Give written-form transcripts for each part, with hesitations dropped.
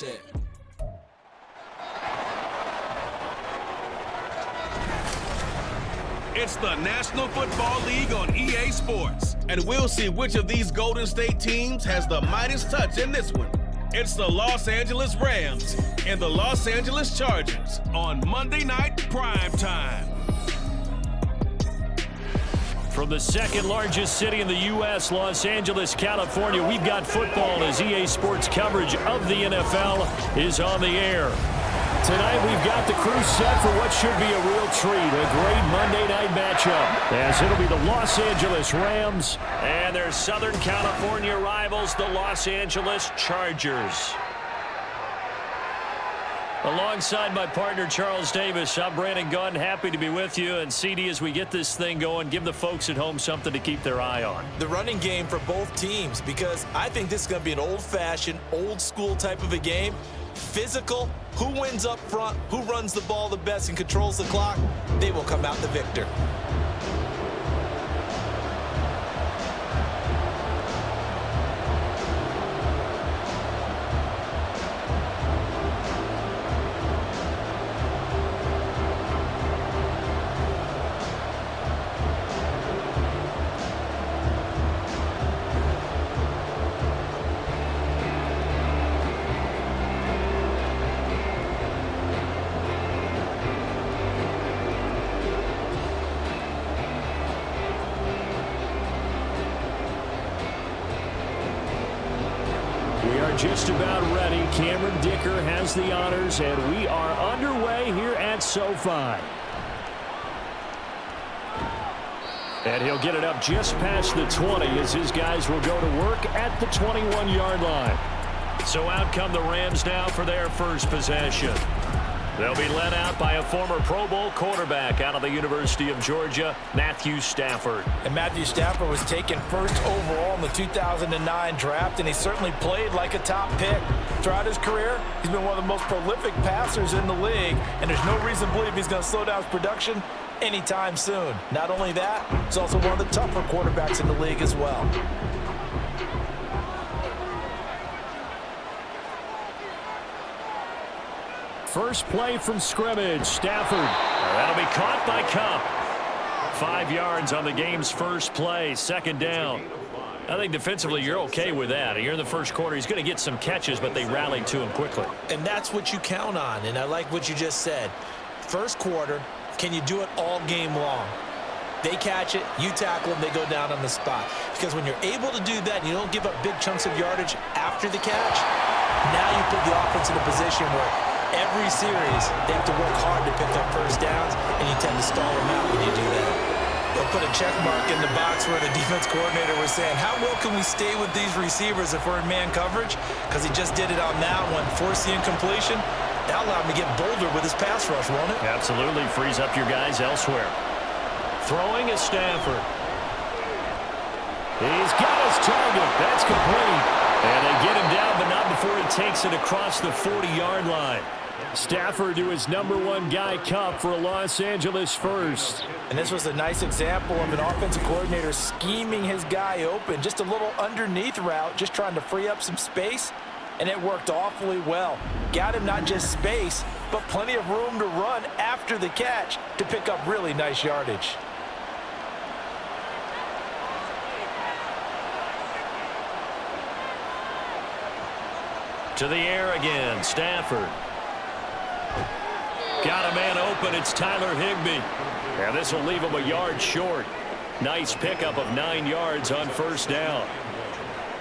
shit. It's the National Football League on EA Sports, and we'll see which of these Golden State teams has the Midas touch in this one. It's the Los Angeles Rams and the Los Angeles Chargers on Monday Night Prime Time. From the second largest city in the U.S., Los Angeles, California, we've got football as EA Sports coverage of the NFL is on the air. Tonight, we've got the crew set for what should be a real treat, a great Monday night matchup, as it'll be the Los Angeles Rams and their Southern California rivals, the Los Angeles Chargers. Alongside my partner, Charles Davis, I'm Brandon Gunn, happy to be with you. And CD, as we get this thing going, give the folks at home something to keep their eye on. The running game for both teams, because I think this is going to be an old-fashioned, old-school type of a game. Physical, who wins up front, who runs the ball the best and controls the clock, they will come out the victor. Just about ready. Cameron Dicker has the honors, and we are underway here at SoFi. And he'll get it up just past the 20 as his guys will go to work at the 21-yard line. So out come the Rams now for their first possession. They'll be led out by a former Pro Bowl quarterback out of the University of Georgia, Matthew Stafford. And Matthew Stafford was taken first overall in the 2009 draft, and he certainly played like a top pick. Throughout his career, he's been one of the most prolific passers in the league, and there's no reason to believe he's going to slow down his production anytime soon. Not only that, he's also one of the tougher quarterbacks in the league as well. First play from scrimmage, Stafford. That'll be caught by Cup. 5 yards on the game's first play, second down. I think defensively you're okay with that. You're in the first quarter. He's going to get some catches, but they rallied to him quickly. And that's what you count on, and I like what you just said. First quarter, can you do it all game long? They catch it, you tackle them, they go down on the spot. Because when you're able to do that and you don't give up big chunks of yardage after the catch, now you put the offense in a position where every series, they have to work hard to pick up first downs, and you tend to stall them out when you do that. They'll put a check mark in the box where the defense coordinator was saying, how well can we stay with these receivers if we're in man coverage? Because he just did it on that one, force the incompletion. That allowed him to get bolder with his pass rush, won't it? Absolutely, frees up your guys elsewhere. Throwing is Stafford. He's got his target. That's complete. And they get him down, but not before he takes it across the 40-yard line. Stafford to his #1 guy, Cup, for a Los Angeles first. And this was a nice example of an offensive coordinator scheming his guy open. Just a little underneath route, just trying to free up some space, and it worked awfully well. Got him not just space, but plenty of room to run after the catch to pick up really nice yardage. To the air again, Stafford. Got a man open, it's Tyler Higbee. And this will leave him a yard short. Nice pickup of 9 yards on first down.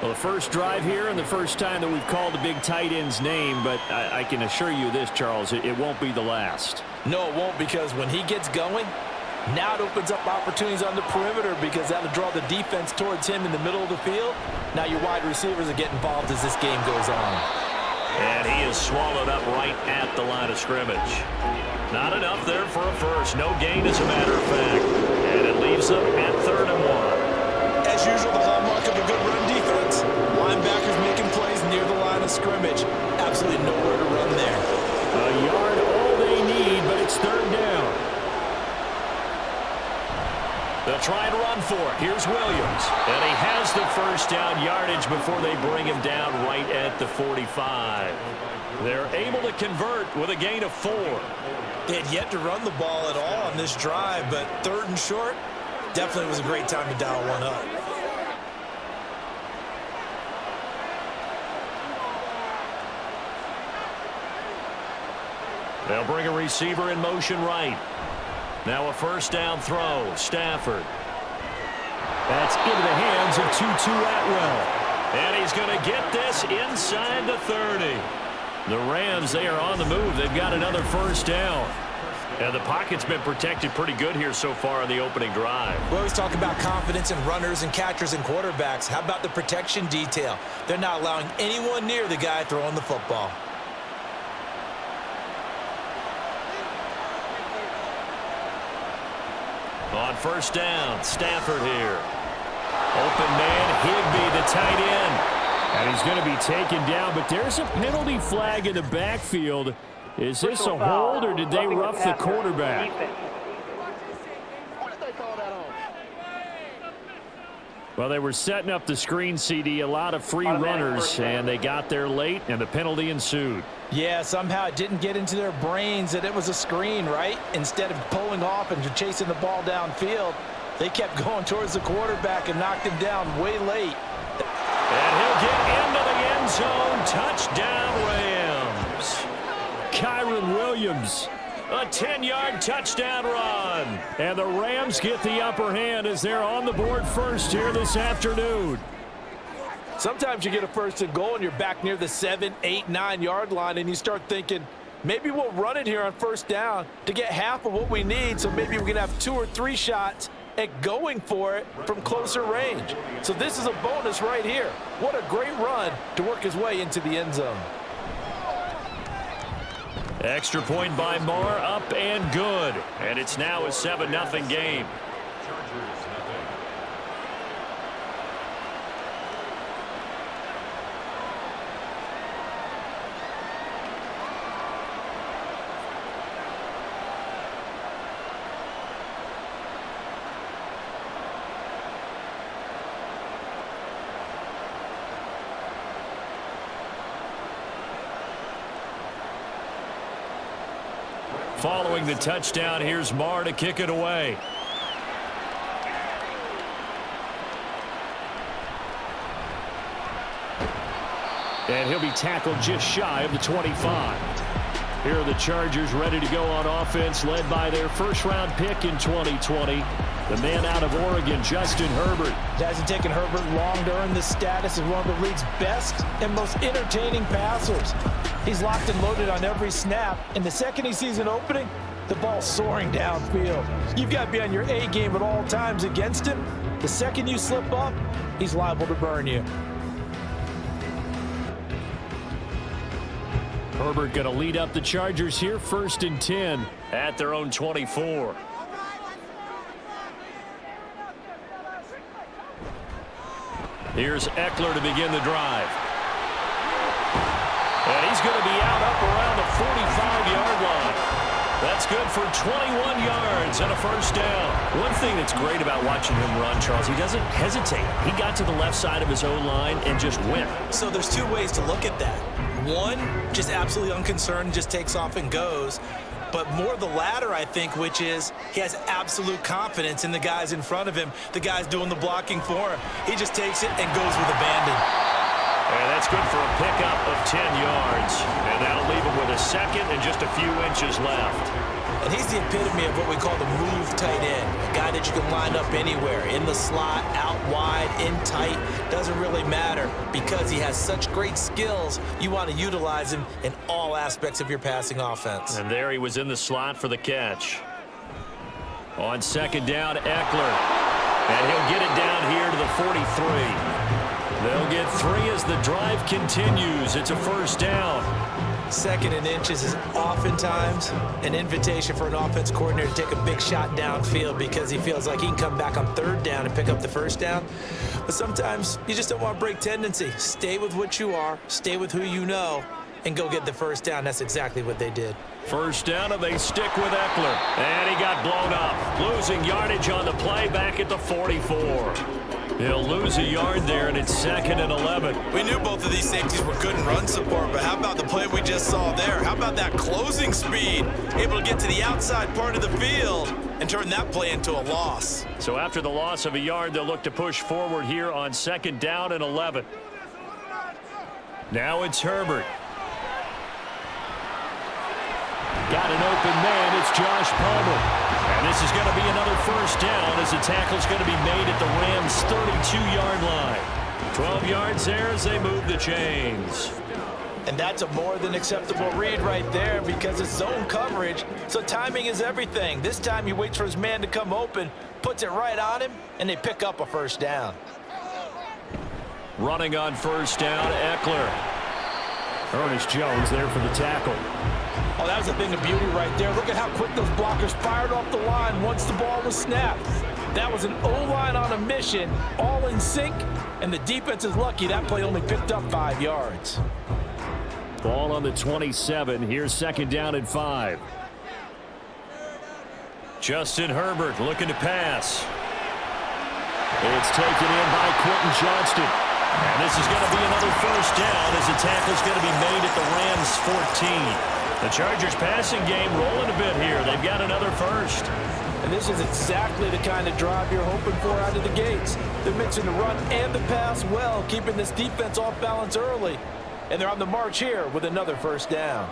Well, the first drive here and the first time that we've called the big tight end's name, but I can assure you this, Charles, it won't be the last. No, it won't, because when he gets going, now it opens up opportunities on the perimeter, because that'll draw the defense towards him in the middle of the field. Now your wide receivers will get involved as this game goes on. And he is swallowed up right at the line of scrimmage. Not enough there for a first. No gain, as a matter of fact. And it leaves them at 3rd and 1. As usual, the hallmark of a good run defense, linebackers making plays near the line of scrimmage. Absolutely nowhere to run there. A yard all they need, but it's 3rd down. They'll try and run for it. Here's Williams. And he has the first down yardage before they bring him down right at the 45. They're able to convert with a gain of 4. They had yet to run the ball at all on this drive, but 3rd and short, definitely was a great time to dial one up. They'll bring a receiver in motion right. Now a first down throw. Stafford. That's into the hands of Tutu Atwell. And he's going to get this inside the 30. The Rams, they are on the move. They've got another first down. And the pocket's been protected pretty good here so far on the opening drive. We always talk about confidence in runners and catchers and quarterbacks. How about the protection detail? They're not allowing anyone near the guy throwing the football. On first down, Stafford here. Open man, Higbee, the tight end. And he's going to be taken down, but there's a penalty flag in the backfield. Is this a hold, or did they rough the quarterback? Well, they were setting up the screen, CD, a lot of free runners, and they got there late, and the penalty ensued. Yeah, somehow it didn't get into their brains that it was a screen, right? Instead of pulling off and chasing the ball downfield, they kept going towards the quarterback and knocked him down way late. And he'll get into the end zone. Touchdown, Rams. Kyron Williams, a 10-yard touchdown run. And the Rams get the upper hand as they're on the board first here this afternoon. Sometimes you get a first and goal and you're back near the 7, 8, 9-yard line, and you start thinking, maybe we'll run it here on first down to get half of what we need, so maybe we can have 2 or 3 shots at going for it from closer range. So this is a bonus right here. What a great run to work his way into the end zone. Extra point by Marr, up and good. And it's now a 7-0 game. Following the touchdown, here's Marr to kick it away. And he'll be tackled just shy of the 25. Here are the Chargers ready to go on offense, led by their first-round pick in 2020, the man out of Oregon, Justin Herbert. It hasn't taken Herbert long to earn this status as one of the league's best and most entertaining passers. He's locked and loaded on every snap, and the second he sees an opening, the ball's soaring downfield. You've got to be on your A game at all times against him. The second you slip up, he's liable to burn you. Herbert going to lead up the Chargers here, 1st and 10 at their own 24. Here's Eckler to begin the drive. And he's going to be out up around the 45-yard line. That's good for 21 yards and a first down. One thing that's great about watching him run, Charles, he doesn't hesitate. He got to the left side of his O-line and just went. So there's 2 ways to look at that. One, just absolutely unconcerned, just takes off and goes. But more the latter, I think, which is he has absolute confidence in the guys in front of him, the guys doing the blocking for him. He just takes it and goes with abandon. And that's good for a pickup of 10 yards. And that'll leave him with a second and just a few inches left. And he's the epitome of what we call the move tight end. A guy that you can line up anywhere, in the slot, out wide, in tight. Doesn't really matter because he has such great skills. You want to utilize him in all aspects of your passing offense. And there he was in the slot for the catch. On second down, Eckler. And he'll get it down here to the 43. They'll get 3 as the drive continues. It's a first down. 2nd and inches is oftentimes an invitation for an offense coordinator to take a big shot downfield because he feels like he can come back on 3rd down and pick up the first down. But sometimes you just don't want to break tendency. Stay with what you are. Stay with who you know. and go get the first down. That's exactly what they did. First down, and they stick with Eckler. And he got blown up. Losing yardage on the play back at the 44. He'll lose a yard there, and it's 2nd and 11. We knew both of these safeties were good in run support, but how about the play we just saw there? How about that closing speed? Able to get to the outside part of the field and turn that play into a loss. So after the loss of a yard, they'll look to push forward here on 2nd down and 11. Now it's Herbert. Got an open man. It's Josh Palmer. And this is going to be another first down as the tackle's going to be made at the Rams' 32-yard line. 12 yards there as they move the chains. And that's a more than acceptable read right there because it's zone coverage, so timing is everything. This time he waits for his man to come open, puts it right on him, and they pick up a first down. Running on first down, Eckler. Ernest Jones there for the tackle. Oh, that was a thing of beauty right there. Look at how quick those blockers fired off the line once the ball was snapped. That was an O-line on a mission, all in sync, and the defense is lucky that play only picked up 5 yards. Ball on the 27. Here's 2nd down and 5. Justin Herbert looking to pass. It's taken in by Quentin Johnston. And this is going to be another first down as the tackle's going to be made at the Rams' 14. The Chargers passing game rolling a bit here. They've got another first. And this is exactly the kind of drive you're hoping for out of the gates. They're mixing the run and the pass well, keeping this defense off balance early. And they're on the march here with another first down.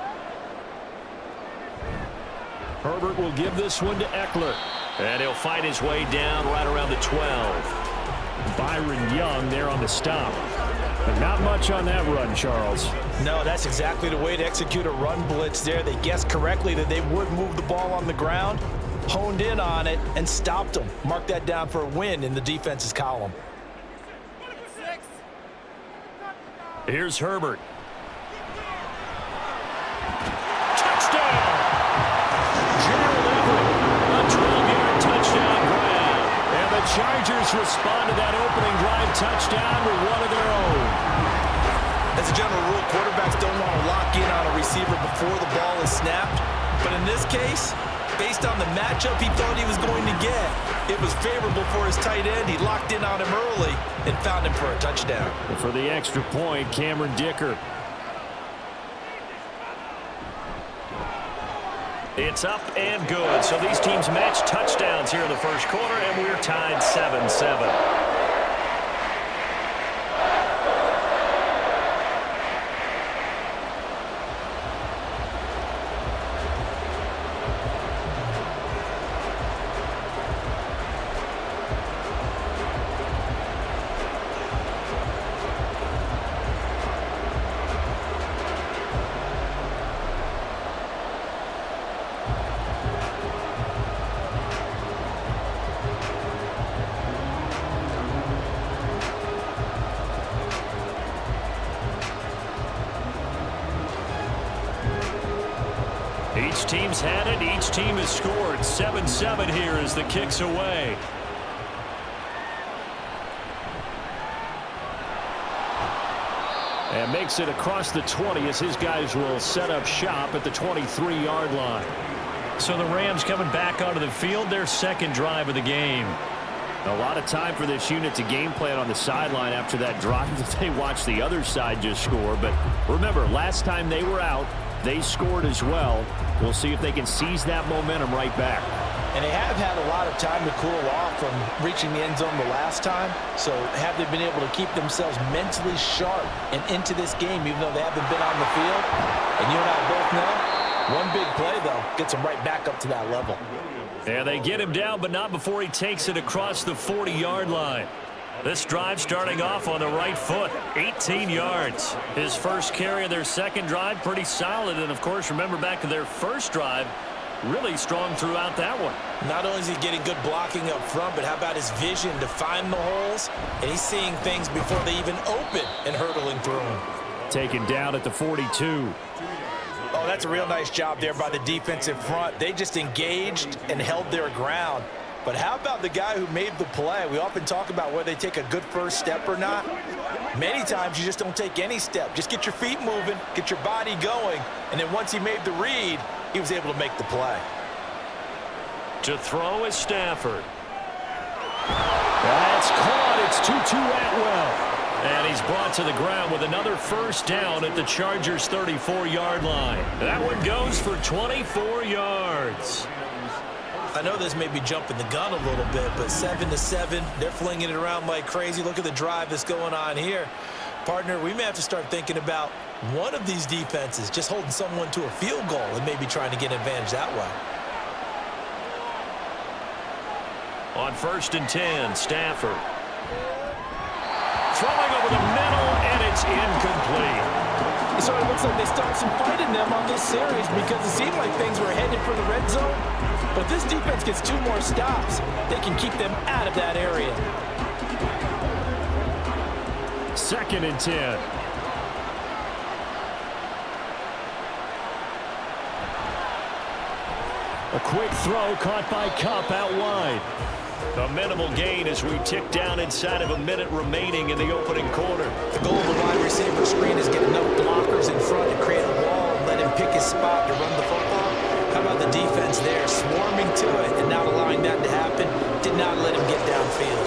Herbert will give this one to Eckler. And he'll fight his way down right around the 12. Byron Young there on the stop. But not much on that run, Charles. No, that's exactly the way to execute a run blitz there. They guessed correctly that they would move the ball on the ground, honed in on it, and stopped them. Mark that down for a win in the defense's column. Here's Herbert. Touchdown! Gerald Everett, a 12-yard touchdown grab. And the Chargers respond to that opening drive touchdown with one of their own. As a general rule, quarterbacks don't want to lock in on a receiver before the ball is snapped. But in this case, based on the matchup he thought he was going to get, it was favorable for his tight end. He locked in on him early and found him for a touchdown. And for the extra point, Cameron Dicker. It's up and good. So these teams match touchdowns here in the first quarter, and we're tied 7-7. Each team's had it. Each team has scored. 7-7 here as the kick's away. And makes it across the 20 as his guys will set up shop at the 23-yard line. So the Rams coming back onto the field, their second drive of the game. A lot of time for this unit to game plan on the sideline after that drive that they watched the other side just score. But remember, last time they were out, they scored as well. We'll see if they can seize that momentum right back. And they have had a lot of time to cool off from reaching the end zone the last time. So have they been able to keep themselves mentally sharp and into this game, even though they haven't been on the field? And you and I both know, one big play, though, gets them right back up to that level. Yeah, they get him down, but not before he takes it across the 40-yard line. This drive starting off on the right foot, 18 yards. His first carry of their second drive, pretty solid. And, of course, remember back to their first drive, really strong throughout that one. Not only is he getting good blocking up front, but how about his vision to find the holes? And he's seeing things before they even open and hurdling through them. Taken down at the 42. Oh, that's a real nice job there by the defensive front. They just engaged and held their ground. But how about the guy who made the play? We often talk about whether they take a good first step or not. Many times you just don't take any step. Just get your feet moving, get your body going, and then once he made the read, he was able to make the play. To throw is Stafford. That's caught. It's Tutu Atwell. And he's brought to the ground with another first down at the Chargers' 34-yard line. That one goes for 24 yards. I know this may be jumping the gun a little bit, but 7-7, they're flinging it around like crazy. Look at the drive that's going on here. Partner, we may have to start thinking about one of these defenses just holding someone to a field goal and maybe trying to get an advantage that way. On 1st and 10, Stafford. Throwing over the middle, and it's incomplete. So it looks like they started some fight in them on this series because it seemed like things were headed for the red zone. But if this defense gets 2 more stops, they can keep them out of that area. 2nd and 10. A quick throw caught by Kupp out wide. A minimal gain as we tick down inside of a minute remaining in the opening quarter. The goal of the wide receiver screen is get enough blockers in front to create a wall and let him pick his spot to run the football. How about the defense there, swarming to it and not allowing that to happen? Did not let him get downfield.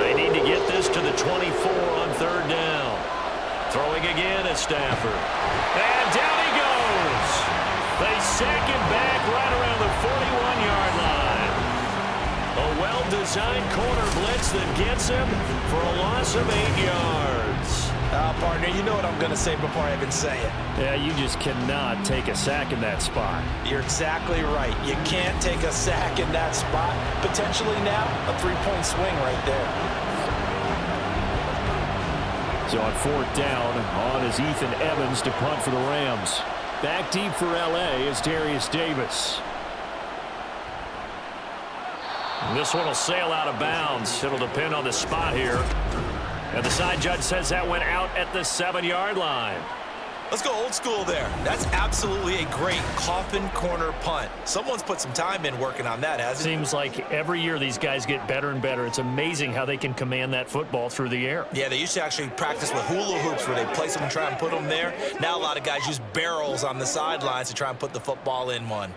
They need to get this to the 24 on 3rd down. Throwing again at Stafford. And down he goes. They sack him back right around the 41-yard line. A well-designed corner blitz that gets him for a loss of 8 yards. Partner, you know what I'm going to say before I even say it. Yeah, you just cannot take a sack in that spot. You're exactly right. You can't take a sack in that spot. Potentially now, a 3-point swing right there. So on 4th down, on is Ethan Evans to punt for the Rams. Back deep for L.A. is Darius Davis. This one will sail out of bounds. It'll depend on the spot here. And the side judge says that went out at the 7-yard line. Let's go old school there. That's absolutely a great coffin corner punt. Someone's put some time in working on that, hasn't it? Seems like every year these guys get better and better. It's amazing how they can command that football through the air. Yeah, they used to actually practice with hula hoops where they place them and try and put them there. Now a lot of guys use barrels on the sidelines to try and put the football in one.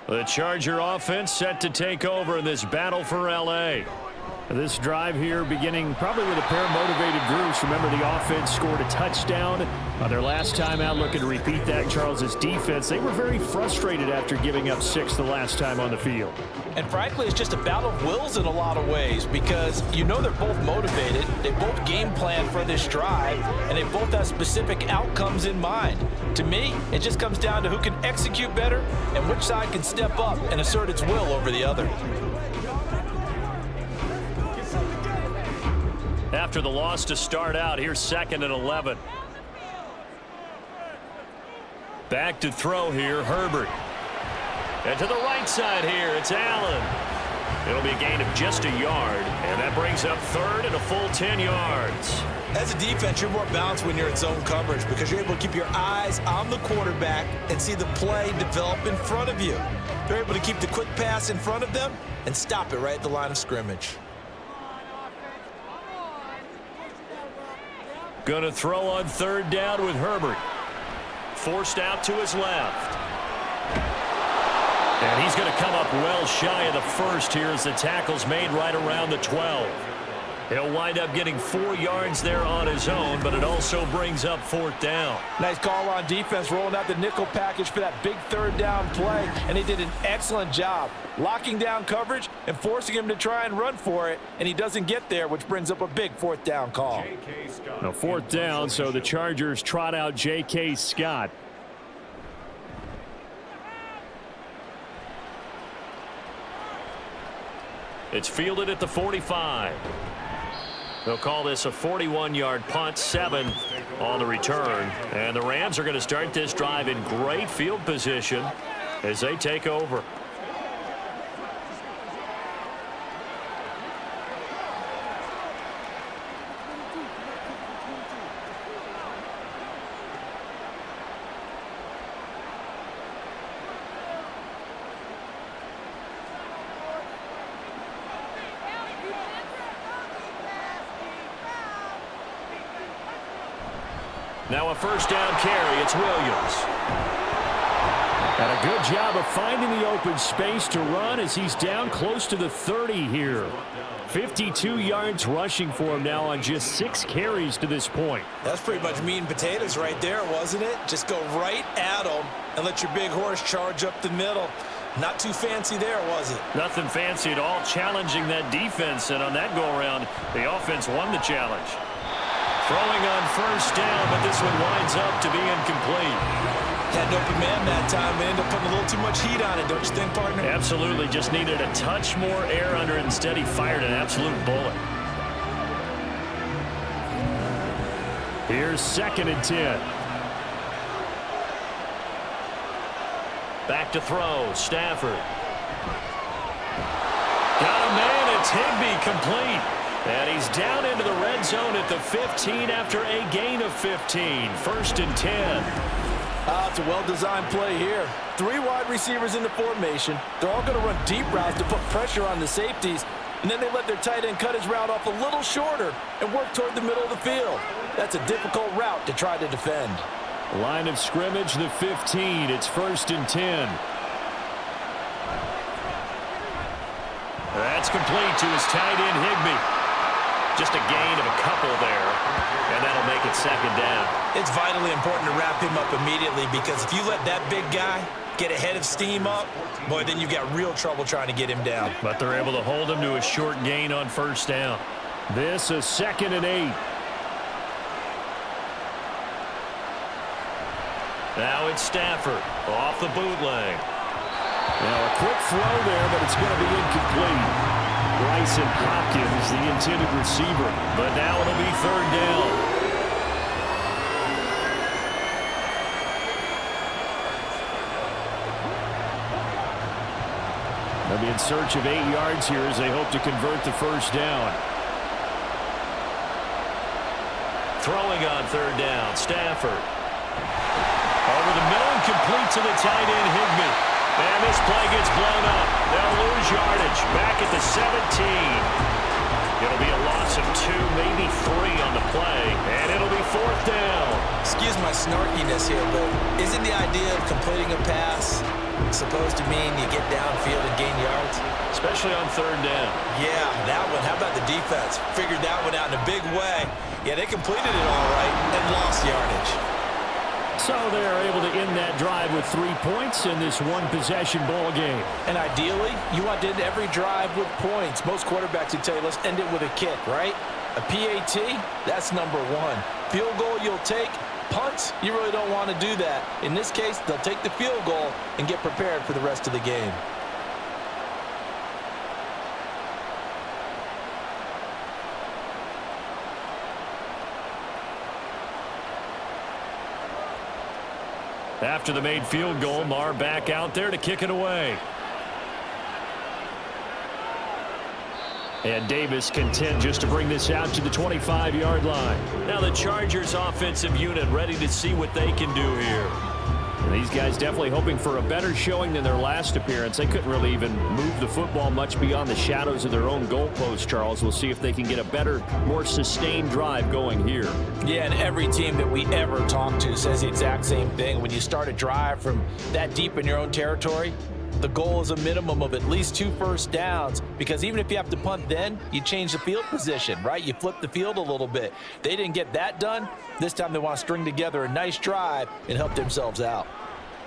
The Charger offense set to take over in this battle for L.A. This drive here beginning probably with a pair of motivated groups. Remember, the offense scored a touchdown on their last time out. Looking to repeat that. Charles's defense, they were very frustrated after giving up 6 the last time on the field. And frankly, it's just a battle of wills in a lot of ways because you know they're both motivated. They both game plan for this drive, and they both have specific outcomes in mind. To me, it just comes down to who can execute better and which side can step up and assert its will over the other. After the loss to start out, here's 2nd and 11. Back to throw here, Herbert. And to the right side here, it's Allen. It'll be a gain of just a yard, and that brings up 3rd and a full 10 yards. As a defense, you're more balanced when you're in zone coverage because you're able to keep your eyes on the quarterback and see the play develop in front of you. They're able to keep the quick pass in front of them and stop it right at the line of scrimmage. Going to throw on 3rd down with Herbert. Forced out to his left. And he's going to come up well shy of the first here as the tackle's made right around the 12. He'll wind up getting 4 yards there on his own, but it also brings up 4th down. Nice call on defense, rolling out the nickel package for that big 3rd down play, and he did an excellent job locking down coverage and forcing him to try and run for it, and he doesn't get there, which brings up a big 4th down call. Now 4th down, so the Chargers trot out J.K. Scott. It's fielded at the 45. They'll call this a 41-yard punt, 7 on the return. And the Rams are going to start this drive in great field position as they take over. Now a first down carry. It's Williams. And a good job of finding the open space to run as he's down close to the 30 here. 52 yards rushing for him now on just 6 carries to this point. That's pretty much meat and potatoes right there, wasn't it? Just go right at him and let your big horse charge up the middle. Not too fancy there, was it? Nothing fancy at all, challenging that defense, and on that go-around, the offense won the challenge. Throwing on first down, but this one winds up to be incomplete. Had an open man that time and ended up putting a little too much heat on it, don't you think, partner? Absolutely, just needed a touch more air under it. Instead, he fired an absolute bullet. Here's 2nd and 10. Back to throw, Stafford. Got a man, it's Higbee, complete. And he's down into the red zone at the 15 after a gain of 15. 1st and 10. It's a well-designed play here. 3 wide receivers in the formation. They're all going to run deep routes to put pressure on the safeties, and then they let their tight end cut his route off a little shorter and work toward the middle of the field. That's a difficult route to try to defend. Line of scrimmage, the 15. It's 1st and 10. That's complete to his tight end, Higbee. Just a gain of a couple there, and that'll make it 2nd down. It's vitally important to wrap him up immediately, because if you let that big guy get ahead of steam up, boy, then you've got real trouble trying to get him down. But they're able to hold him to a short gain on first down. This is 2nd and 8. Now it's Stafford off the bootleg. Now a quick throw there, but it's going to be incomplete. Bryson Hopkins, the intended receiver, but now it'll be 3rd down. They'll be in search of 8 yards here as they hope to convert the first down. Throwing on 3rd down, Stafford. Over the middle and complete to the tight end, Higbee. And this play gets blown up. They'll lose yardage. Back at the 17. It'll be a loss of 2, maybe 3 on the play. And it'll be 4th down. Excuse my snarkiness here, but isn't the idea of completing a pass supposed to mean you get downfield and gain yards? Especially on 3rd down. Yeah, that one. How about the defense? Figured that one out in a big way. Yeah, they completed it all right and lost yardage. So they are able to end that drive with 3 points in this one-possession ball game. And ideally, you want to end every drive with points. Most quarterbacks would tell you, let's end it with a kick, right? A PAT, that's number 1. Field goal you'll take. Punts, you really don't want to do that. In this case, they'll take the field goal and get prepared for the rest of the game. After the made field goal, Marr back out there to kick it away. And Davis content just to bring this out to the 25-yard line. Now the Chargers offensive unit ready to see what they can do here. And these guys definitely hoping for a better showing than their last appearance. They couldn't really even move the football much beyond the shadows of their own goalpost, Charles. We'll see if they can get a better, more sustained drive going here. Yeah, and every team that we ever talk to says the exact same thing. When you start a drive from that deep in your own territory, the goal is a minimum of at least 2 first downs, because even if you have to punt then, you change the field position, right? You flip the field a little bit. They didn't get that done. This time they want to string together a nice drive and help themselves out.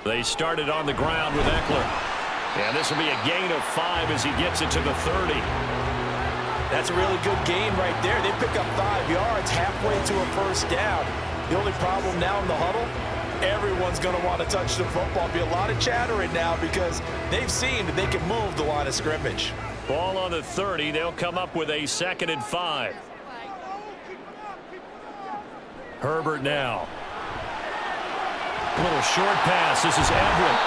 They started on the ground with Eckler. And this will be a gain of 5 as he gets it to the 30. That's a really good gain right there. They pick up 5 yards halfway to a first down. The only problem now in the huddle, everyone's going to want to touch the football. Be a lot of chattering now because they've seen that they can move the line of scrimmage. Ball on the 30. They'll come up with a 2nd and 5. Herbert now. A little short pass. This is Everett.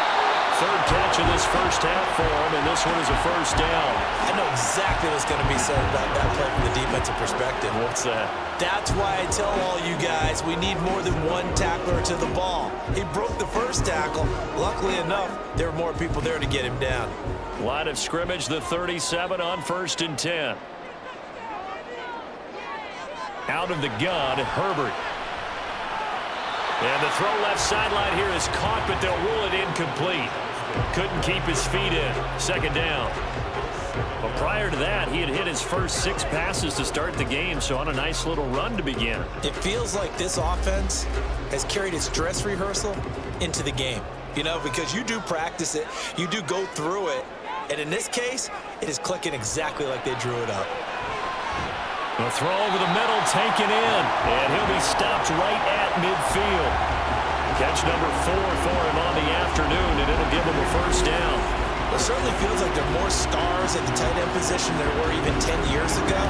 3rd catch of this first half for him, and this one is a first down. I know exactly what's going to be said about that play from the defensive perspective. What's that? That's why I tell all you guys we need more than one tackler to the ball. He broke the first tackle. Luckily enough, there were more people there to get him down. Line of scrimmage, the 37 on 1st and 10. Out of the gun, Herbert. And the throw left sideline here is caught, but they'll rule it incomplete. Couldn't keep his feet in. Second down. But prior to that, he had hit his first 6 passes to start the game, so on a nice little run to begin. It feels like this offense has carried its dress rehearsal into the game. You know, because you do practice it, you do go through it, and in this case, it is clicking exactly like they drew it up. A throw over the middle, taken in, and he'll be stopped right at midfield. Catch number 4 for him on the afternoon, and it'll give him a first down. It certainly feels like there are more stars at the tight end position than there were even 10 years ago.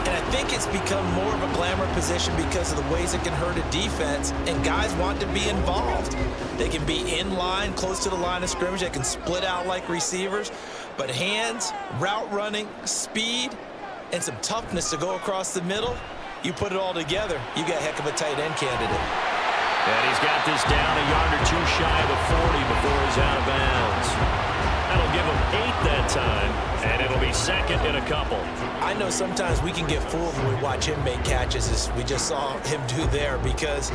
And I think it's become more of a glamour position because of the ways it can hurt a defense, and guys want to be involved. They can be in line, close to the line of scrimmage. They can split out like receivers. But hands, route running, speed, and some toughness to go across the middle, you put it all together, you got a heck of a tight end candidate. And he's got this down a yard or 2 shy of the 40 before he's out of bounds. That'll give him 8 that time, and it'll be second in a couple. I know sometimes we can get fooled when we watch him make catches, as we just saw him do there, because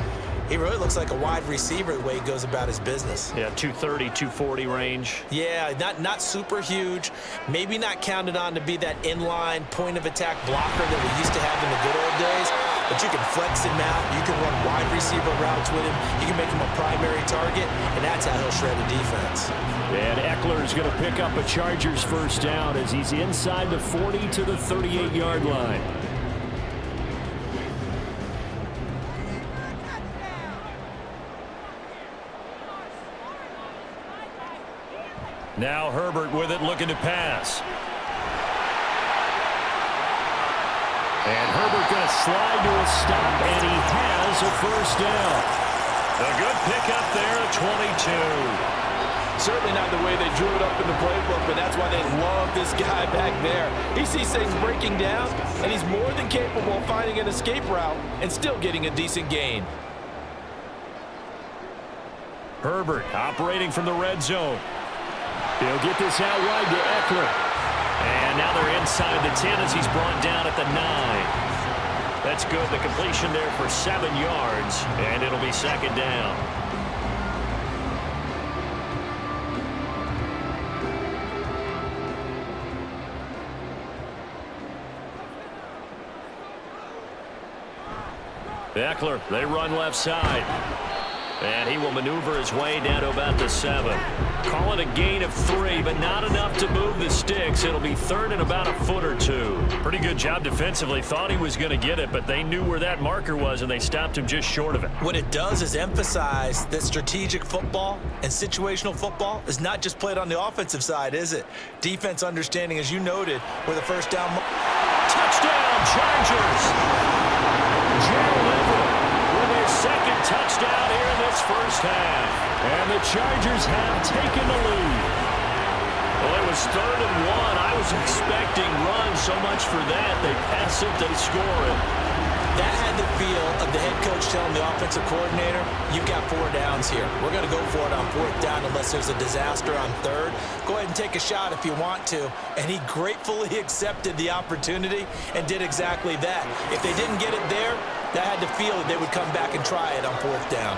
he really looks like a wide receiver the way he goes about his business. Yeah, 230, 240 range. Yeah, not super huge. Maybe not counted on to be that inline point-of-attack blocker that we used to have in the good old days. But you can flex him out. You can run wide receiver routes with him. You can make him a primary target, and that's how he'll shred a defense. And Eckler is going to pick up a Chargers first down as he's inside the 40 to the 38-yard line. Now Herbert with it, looking to pass. And Herbert going to slide to a stop, and he has a first down. A good pickup there at 22. Certainly not the way they drew it up in the playbook, but that's why they love this guy back there. He sees things breaking down, and he's more than capable of finding an escape route and still getting a decent gain. Herbert operating from the red zone. He'll get this out wide to Eckler. And now they're inside the 10 as he's brought down at the 9. That's good. The completion there for 7 yards, and it'll be second down. Eckler, they run left side. And he will maneuver his way down to about the 7. Call it a gain of 3, but not enough to move the sticks. It'll be third and about a foot or 2. Pretty good job defensively. Thought he was going to get it, but they knew where that marker was, and they stopped him just short of it. What it does is emphasize that strategic football and situational football is not just played on the offensive side, is it? Defense understanding, as you noted, where the first down. Touchdown, Chargers! Gerald Everett with their second touchdown here in this first half. And the Chargers have taken the lead. Well, it was 3rd and 1. I was expecting runs, so much for that. They pass it, they score it. That had the feel of the head coach telling the offensive coordinator, you've got 4 downs here. We're going to go for it on 4th down unless there's a disaster on 3rd. Go ahead and take a shot if you want to. And he gratefully accepted the opportunity and did exactly that. If they didn't get it there, that had the feel that they would come back and try it on 4th down.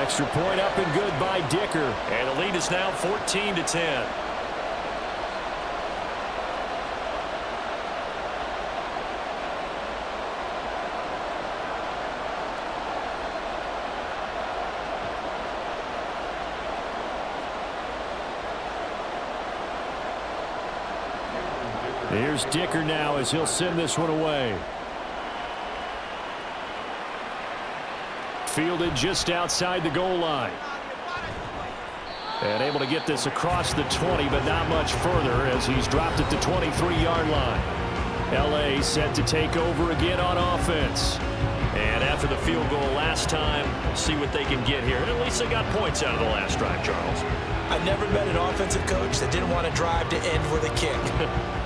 Extra point up and good by Dicker. And the lead is now 14-10. Here's Dicker now as he'll send this one away. Fielded just outside the goal line. And able to get this across the 20, but not much further as he's dropped at the 23-yard line. LA set to take over again on offense. And after the field goal last time, see what they can get here. And at least they got points out of the last drive, Charles. I've never met an offensive coach that didn't want to drive to end with a kick.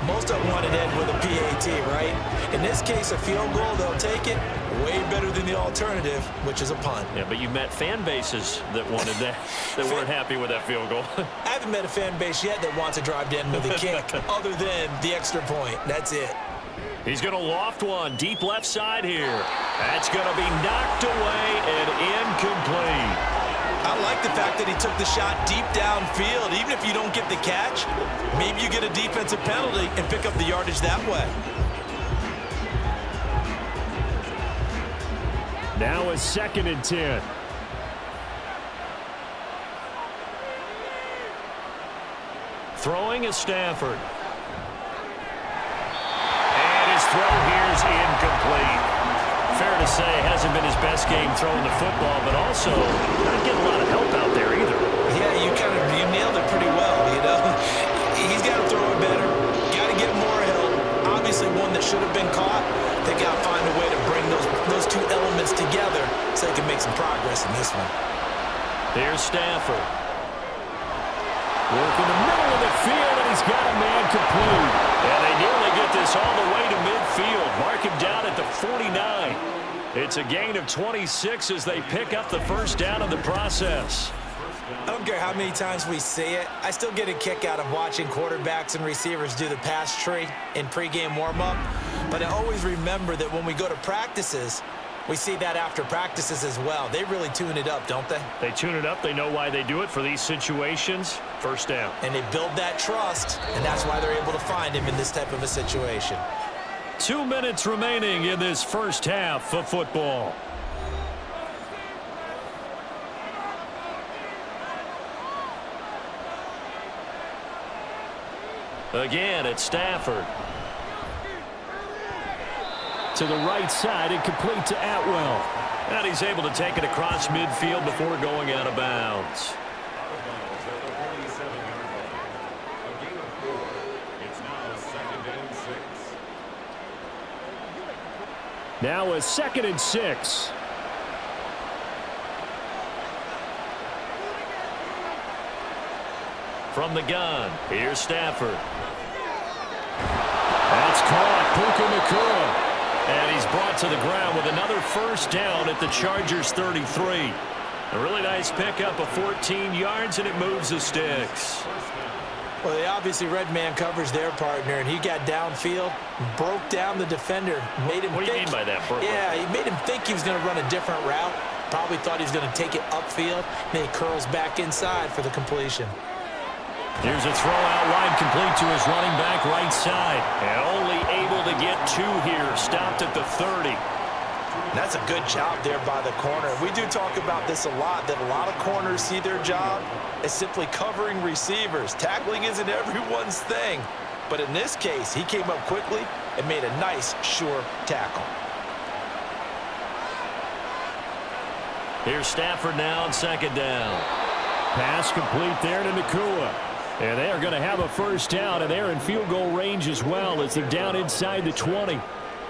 Most of them want to end with a PAT, right? In this case, a field goal, they'll take it. Way better than the alternative, which is a punt. Yeah, but you met fan bases that wanted that, that weren't happy with that field goal. I haven't met a fan base yet that wants to drive to end with a kick, other than the extra point. That's it. He's going to loft one deep left side here. That's going to be knocked away and incomplete. I like the fact that he took the shot deep downfield. Even if you don't get the catch, maybe you get a defensive penalty and pick up the yardage that way. Now a 2nd and 10. Throwing is Stafford. And his throw here is incomplete. Fair to say, hasn't been his best game throwing the football, but also not getting a lot of help out there either. Yeah, you nailed it pretty well, you know. He's got to throw it better. Got to get more help. Obviously one that should have been caught. They got to find a way to bring those two elements together so they can make some progress in this one. Here's Stafford. Working the middle of the field, and he's got a man complete. And they nearly get this all the way to midfield. Mark him down at the 49. It's a gain of 26 as they pick up the first down in the process. I don't care how many times we see it. I still get a kick out of watching quarterbacks and receivers do the pass tree in pregame warm-up. But I always remember that when we go to practices, we see that after practices as well. They really tune it up, don't they? They tune it up. They know why they do it for these situations. First down. And they build that trust, and that's why they're able to find him in this type of a situation. 2 minutes remaining in this first half of football. Again, it's Stafford. To the right side and complete to Atwell. And he's able to take it across midfield before going out of bounds. Now a 2nd and 6. From the gun, here's Stafford. That's caught. Puka Nacua. And he's brought to the ground with another first down at the Chargers' 33. A really nice pickup of 14 yards, and it moves the sticks. Well, they obviously read man coverage their partner, and he got downfield, broke down the defender, made him What do you mean by that, Brooklyn? Yeah, he made him think he was going to run a different route. Probably thought he was going to take it upfield, and he curls back inside for the completion. Here's a throw out wide complete to his running back right side. And only able to get 2 here. Stopped at the 30. That's a good job there by the corner. We do talk about this a lot, that a lot of corners see their job as simply covering receivers. Tackling isn't everyone's thing. But in this case, he came up quickly and made a nice, sure tackle. Here's Stafford now on 2nd down. Pass complete there to Nacua. And they are going to have a first down, and they're in field goal range as well as they're down inside the 20.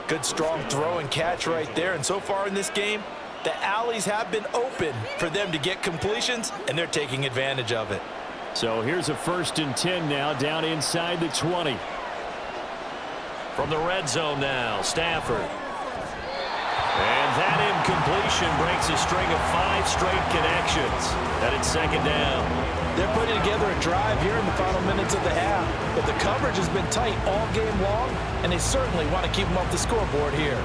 Good, strong throw and catch right there. And so far in this game, the alleys have been open for them to get completions, and they're taking advantage of it. So here's a 1st and 10 now, down inside the 20. From the red zone now, Stafford. And that incompletion breaks a string of 5 straight connections. And it's 2nd down. They're putting together a drive here in the final minutes of the half, but the coverage has been tight all game long, and they certainly want to keep them off the scoreboard here.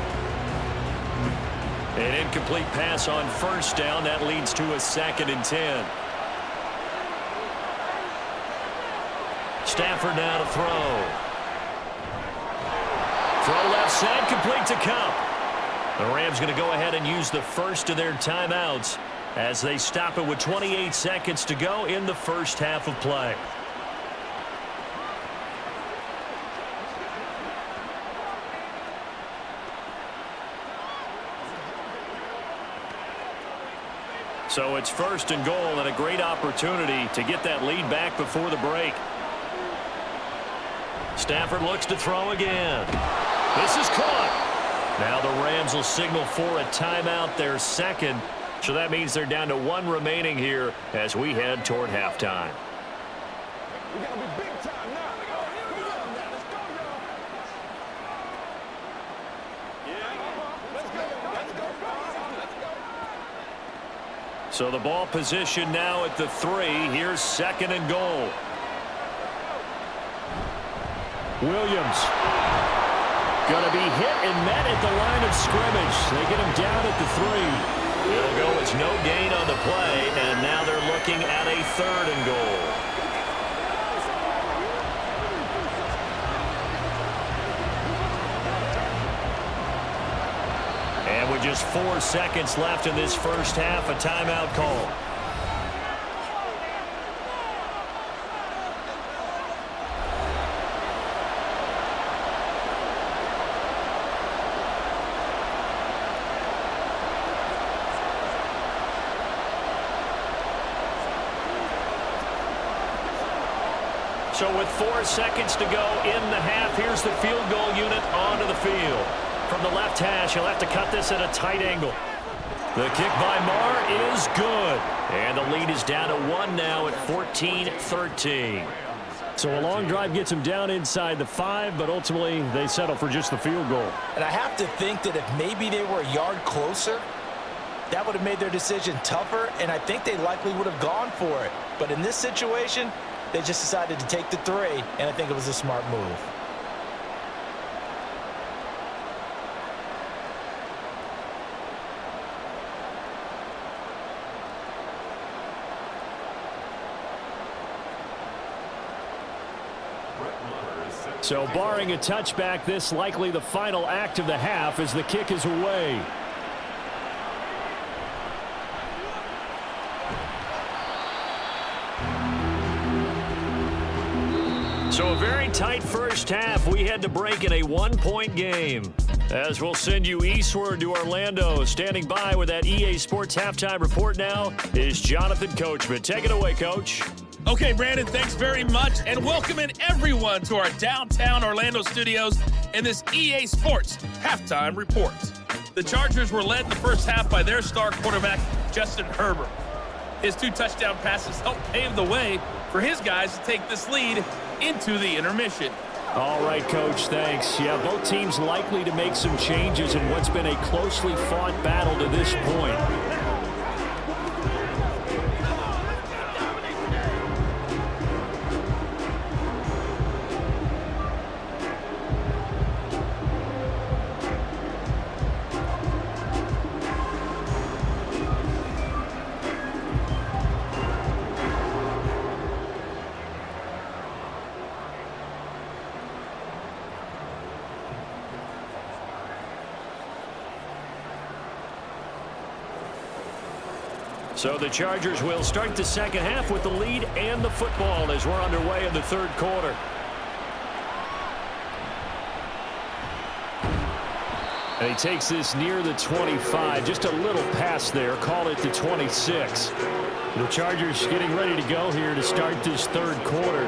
An incomplete pass on 1st down. That leads to a 2nd and 10. Stafford now to throw. Throw left side, complete to Cup. The Rams going to go ahead and use the first of their timeouts as they stop it with 28 seconds to go in the first half of play. So it's 1st and goal, and a great opportunity to get that lead back before the break. Stafford looks to throw again. This is caught. Now the Rams will signal for a timeout, their 2nd. So that means they're down to 1 remaining here as we head toward halftime. We gotta be big time now. Let's go. So the ball position now at the 3. Here's 2nd and goal. Williams. Going to be hit and met at the line of scrimmage. They get him down at the 3. It'll go as no gain on the play, and now they're looking at a 3rd and goal. And with just 4 seconds left in this first half, a timeout call. So with 4 seconds to go in the half, here's the field goal unit onto the field. From the left hash, he'll have to cut this at a tight angle. The kick by Marr is good. And the lead is down to 1 now at 14-13. So a long drive gets him down inside the 5, but ultimately they settle for just the field goal. And I have to think that if maybe they were a yard closer, that would have made their decision tougher, and I think they likely would have gone for it. But in this situation, they just decided to take the 3, and I think it was a smart move. So barring a touchback, this likely the final act of the half as the kick is away. So a very tight first half. We had to break in a 1-point game. As we'll send you eastward to Orlando. Standing by with that EA Sports halftime report now is Jonathan Coachman. Take it away, Coach. Okay, Brandon, thanks very much, and welcoming everyone to our downtown Orlando studios in this EA Sports halftime report. The Chargers were led in the first half by their star quarterback, Justin Herbert. His 2 touchdown passes helped pave the way for his guys to take this lead into the intermission. All right, Coach, thanks. Yeah, both teams likely to make some changes in what's been a closely fought battle to this point. So the Chargers will start the second half with the lead and the football as we're underway in the third quarter. And he takes this near the 25, just a little pass there, call it the 26. The Chargers getting ready to go here to start this third quarter.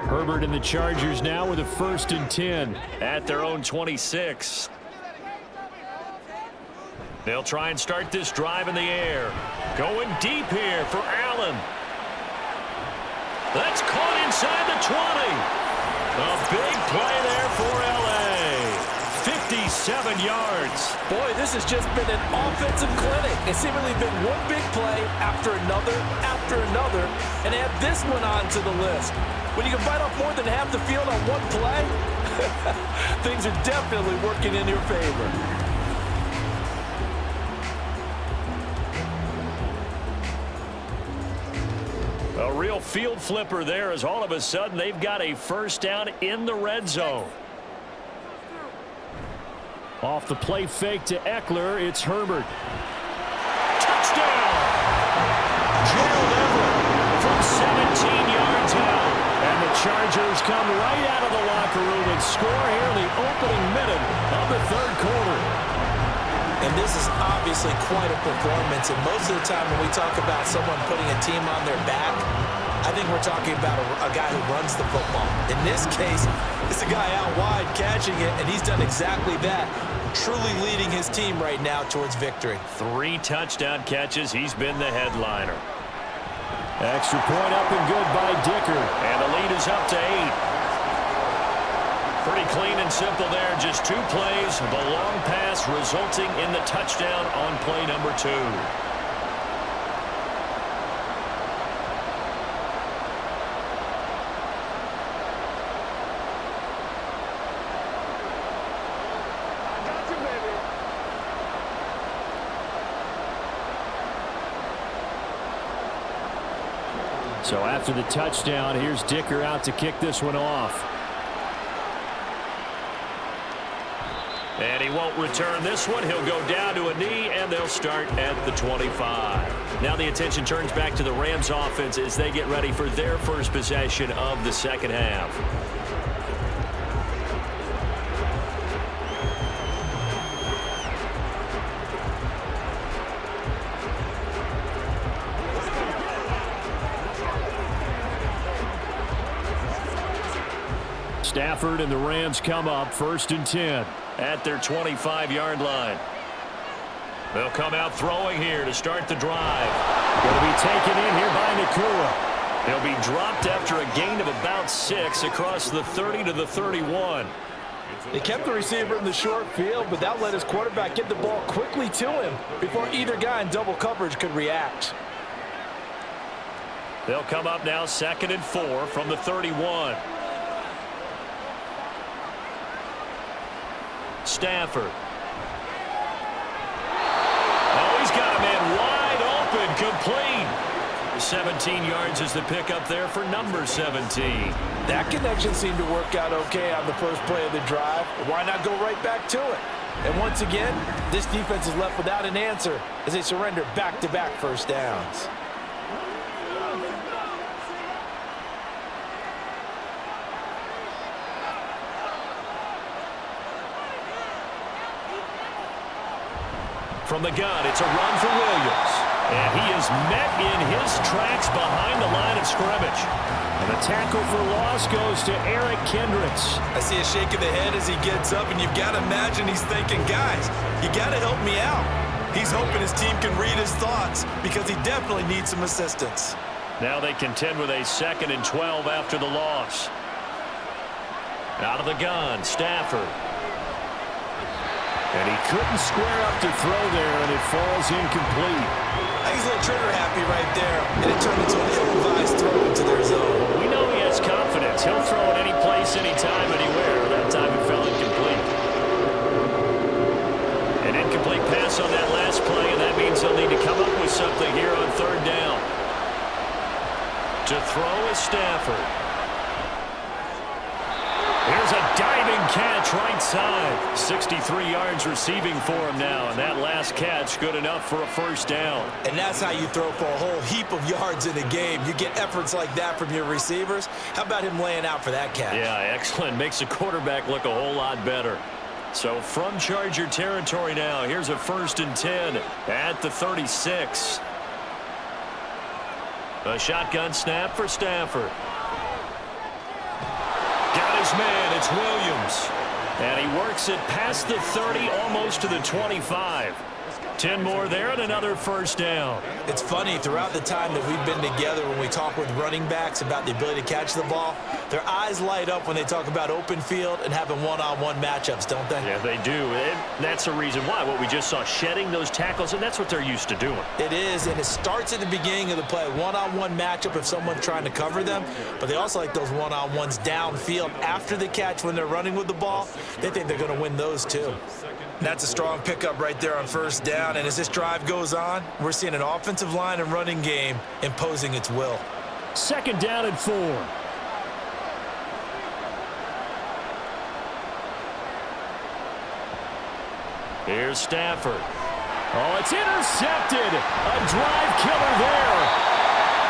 Herbert and the Chargers now with a 1st and 10 at their own 26. They'll try and start this drive in the air. Going deep here for Allen. That's caught inside the 20. A big play there for L.A. 57 yards. Boy, this has just been an offensive clinic. It's seemingly been one big play after another, and add this one onto the list. When you can bite off more than half the field on one play, things are definitely working in your favor. A real field flipper there as all of a sudden they've got a first down in the red zone. Off the play fake to Eckler, it's Herbert. Touchdown! Gerald Everett from 17 yards out. And the Chargers come right out of the locker room and score here in the opening minute of the third quarter. And this is obviously quite a performance. And most of the time when we talk about someone putting a team on their back, I think we're talking about a guy who runs the football. In this case, it's a guy out wide catching it, and he's done exactly that, truly leading his team right now towards victory. 3 touchdown catches. He's been the headliner. Extra point up and good by Dicker. And the lead is up to 8. Pretty clean and simple there. Just 2 plays, the long pass resulting in the touchdown on play number 2. So after the touchdown, here's Dicker out to kick this one off. And he won't return this one. He'll go down to a knee, and they'll start at the 25. Now the attention turns back to the Rams offense as they get ready for their first possession of the second half. Stafford and the Rams come up 1st and 10 at their 25-yard line. They'll come out throwing here to start the drive. Going to be taken in here by Nakua. He'll be dropped after a gain of about 6 across the 30 to the 31. They kept the receiver in the short field, but that let his quarterback get the ball quickly to him before either guy in double coverage could react. They'll come up now 2nd and 4 from the 31. Stafford. Oh, he's got a man wide open, complete. 17 yards is the pickup there for number 17. That connection seemed to work out okay on the first play of the drive. Why not go right back to it? And once again, this defense is left without an answer as they surrender back-to-back first downs. From the gun, it's a run for Williams. And he is met in his tracks behind the line of scrimmage. And the tackle for loss goes to Eric Kendricks. I see a shake of the head as he gets up, and you've got to imagine he's thinking, guys, you got to help me out. He's hoping his team can read his thoughts because he definitely needs some assistance. Now they contend with a 2nd and 12 after the loss. Out of the gun, Stafford. And he couldn't square up to throw there, and it falls incomplete. He's a little trigger happy right there, and it turned into an ill-advised throw into their zone. Well, we know he has confidence. He'll throw it any place, anytime, anywhere. That time it fell incomplete. An incomplete pass on that last play, and that means he'll need to come up with something here on 3rd down. To throw is Stafford. Here's a diving catch right side. 63 yards receiving for him now, and that last catch good enough for a first down. And that's how you throw for a whole heap of yards in a game. You get efforts like that from your receivers. How about him laying out for that catch? Yeah, excellent. Makes the quarterback look a whole lot better. So from Charger territory now, here's a 1st and 10 at the 36. A shotgun snap for Stafford. Got his man, it's Williams. And he works it past the 30, almost to the 25. 10 more there and another first down. It's funny, throughout the time that we've been together, when we talk with running backs about the ability to catch the ball, their eyes light up when they talk about open field and having one-on-one matchups, don't they? Yeah, they do. And that's the reason why. What we just saw, shedding those tackles, and that's what they're used to doing. It is, and it starts at the beginning of the play. One-on-one matchup if someone's trying to cover them, but they also like those one-on-ones downfield after the catch when they're running with the ball. They think they're going to win those too. And that's a strong pickup right there on first down. And as this drive goes on, we're seeing an offensive line and running game imposing its will. 2nd down and 4. Here's Stafford. Oh, it's intercepted. A drive killer there.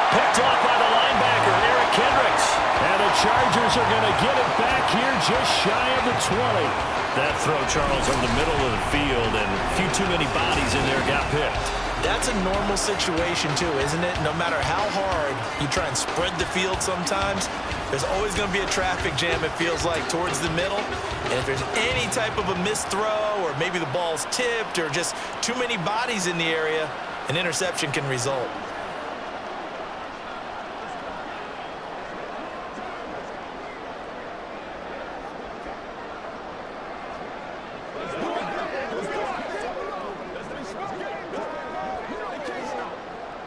Picked off by the linebacker, Eric Kendricks. And the Chargers are going to get it back here just shy of the 20. That throw, Charles, over the middle of the field, and a few too many bodies in there got picked. That's a normal situation, too, isn't it? No matter how hard you try and spread the field sometimes, there's always going to be a traffic jam, it feels like, towards the middle. And if there's any type of a missed throw, or maybe the ball's tipped, or just too many bodies in the area, an interception can result.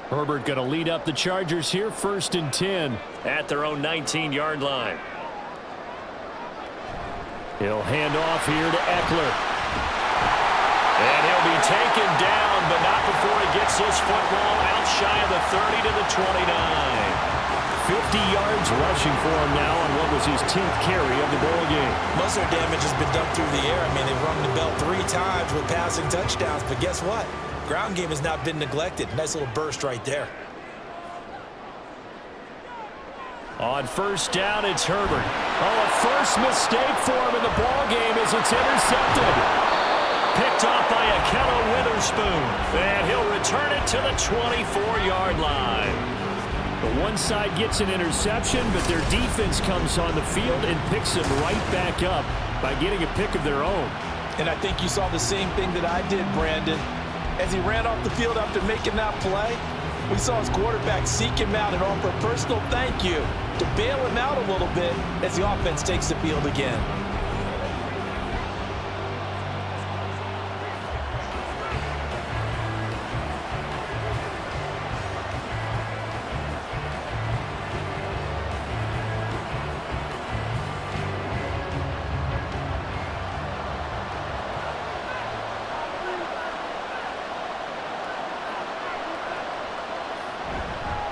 Herbert going to lead up the Chargers here, 1st and 10. At their own 19-yard line. He'll hand off here to Eckler. And he'll be taken down, but not before he gets this football out shy of the 30 to the 29. 50 yards rushing for him now on what was his 10th carry of the ball game. Most of their damage has been done through the air. I mean, they've rung the bell 3 times with passing touchdowns, but guess what? Ground game has not been neglected. Nice little burst right there. On 1st down, it's Herbert. Oh, a first mistake for him in the ball game as it's intercepted. Picked off by Akello Witherspoon. And he'll return it to the 24-yard line. The one side gets an interception, but their defense comes on the field and picks him right back up by getting a pick of their own. And I think you saw the same thing that I did, Brandon. As he ran off the field after making that play, we saw his quarterback seek him out and offer a personal thank you to bail him out a little bit as the offense takes the field again.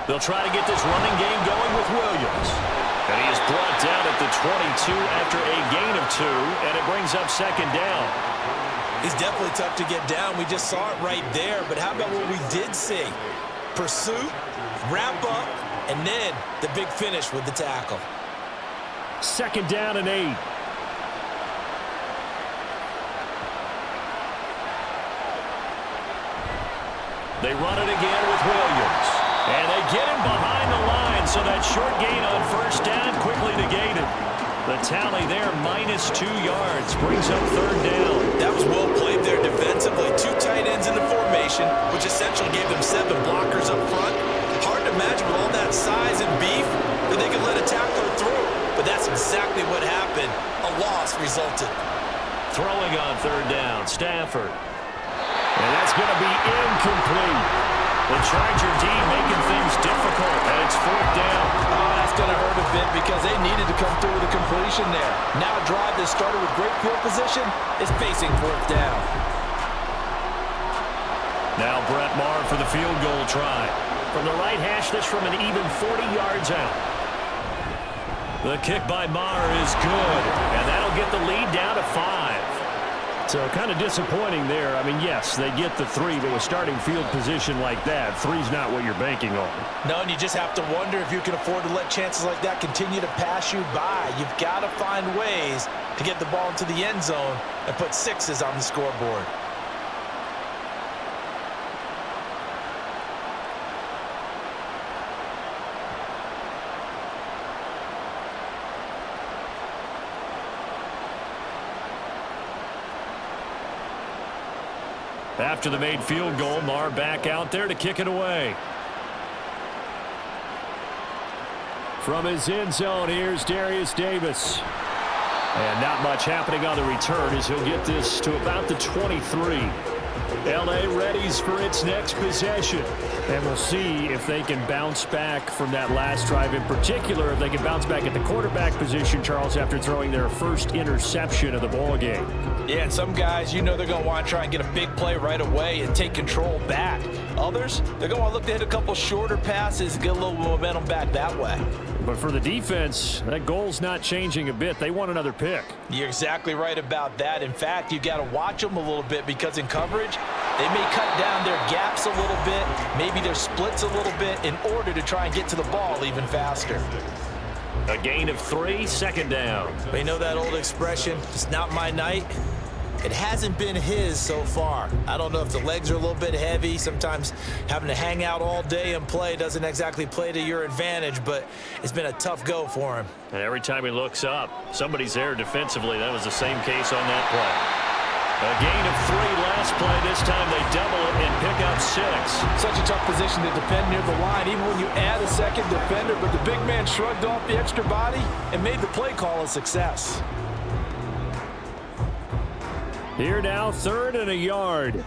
They'll try to get this running game going with Williams. And he is brought down at the 22 after a gain of 2, and it brings up 2nd down. He's definitely tough to get down. We just saw it right there, but how about what we did see? Pursuit, wrap up, and then the big finish with the tackle. 2nd down and 8. They run it again with Williams. And they get him behind the line, so that short gain on 1st down quickly negated. The tally there, -2 yards, brings up 3rd down. That was well played there defensively. 2 tight ends in the formation, which essentially gave them 7 blockers up front. Hard to imagine with all that size and beef that they could let a tackler through. But that's exactly what happened. A loss resulted. Throwing on 3rd down, Stafford. And that's going to be incomplete. The Charger D making things difficult, and it's 4th down. Oh, that's going to hurt a bit because they needed to come through with a completion there. Now a drive that started with great field position is facing 4th down. Now Brett Maher for the field goal try. From the right hash, this from an even 40 yards out. The kick by Maher is good, and that'll get the lead down to 5. So kind of disappointing there. I mean, yes, they get the 3, but with starting field position like that, 3's not what you're banking on. No, and you just have to wonder if you can afford to let chances like that continue to pass you by. You've got to find ways to get the ball into the end zone and put 6s on the scoreboard. After the made field goal, Maher back out there to kick it away. From his end zone, here's Darius Davis. And not much happening on the return as he'll get this to about the 23. L.A. readies for its next possession. And we'll see if they can bounce back from that last drive in particular, if they can bounce back at the quarterback position, Charles, after throwing their first interception of the ball game. Yeah, and some guys, you know they're going to want to try and get a big play right away and take control back. Others, they're going to want to look to hit a couple shorter passes and get a little momentum back that way. But for the defense, that goal's not changing a bit. They want another pick. You're exactly right about that. In fact, you got to watch them a little bit because in coverage, they may cut down their gaps a little bit, maybe their splits a little bit in order to try and get to the ball even faster. A gain of 3, 2nd down. But you know that old expression, it's not my night? It hasn't been his so far. I don't know if the legs are a little bit heavy. Sometimes having to hang out all day and play doesn't exactly play to your advantage, but it's been a tough go for him. And every time he looks up, somebody's there defensively. That was the same case on that play. A gain of 3 last play. This time they double it and pick up 6. Such a tough position to defend near the line, even when you add a second defender, but the big man shrugged off the extra body and made the play call a success. Here now, 3rd and a yard.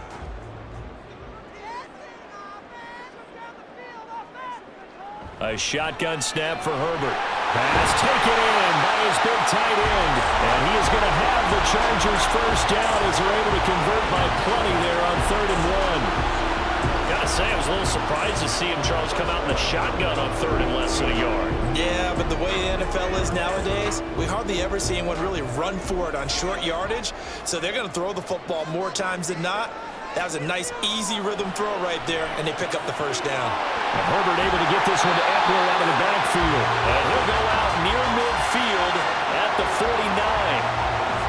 A shotgun snap for Herbert. Pass taken in by his big tight end. And he is going to have the Chargers first down as they're able to convert by plenty there on 3rd and 1. Gotta say, I was a little surprised to see him, Charles, come out in the shotgun on 3rd and less than a yard. Yeah, but the way the NFL is nowadays, we hardly ever see anyone really run for it on short yardage. So they're going to throw the football more times than not. That was a nice, easy rhythm throw right there, and they pick up the first down. And Herbert able to get this one to Eckler out of the backfield. And he'll go out near midfield at the 49.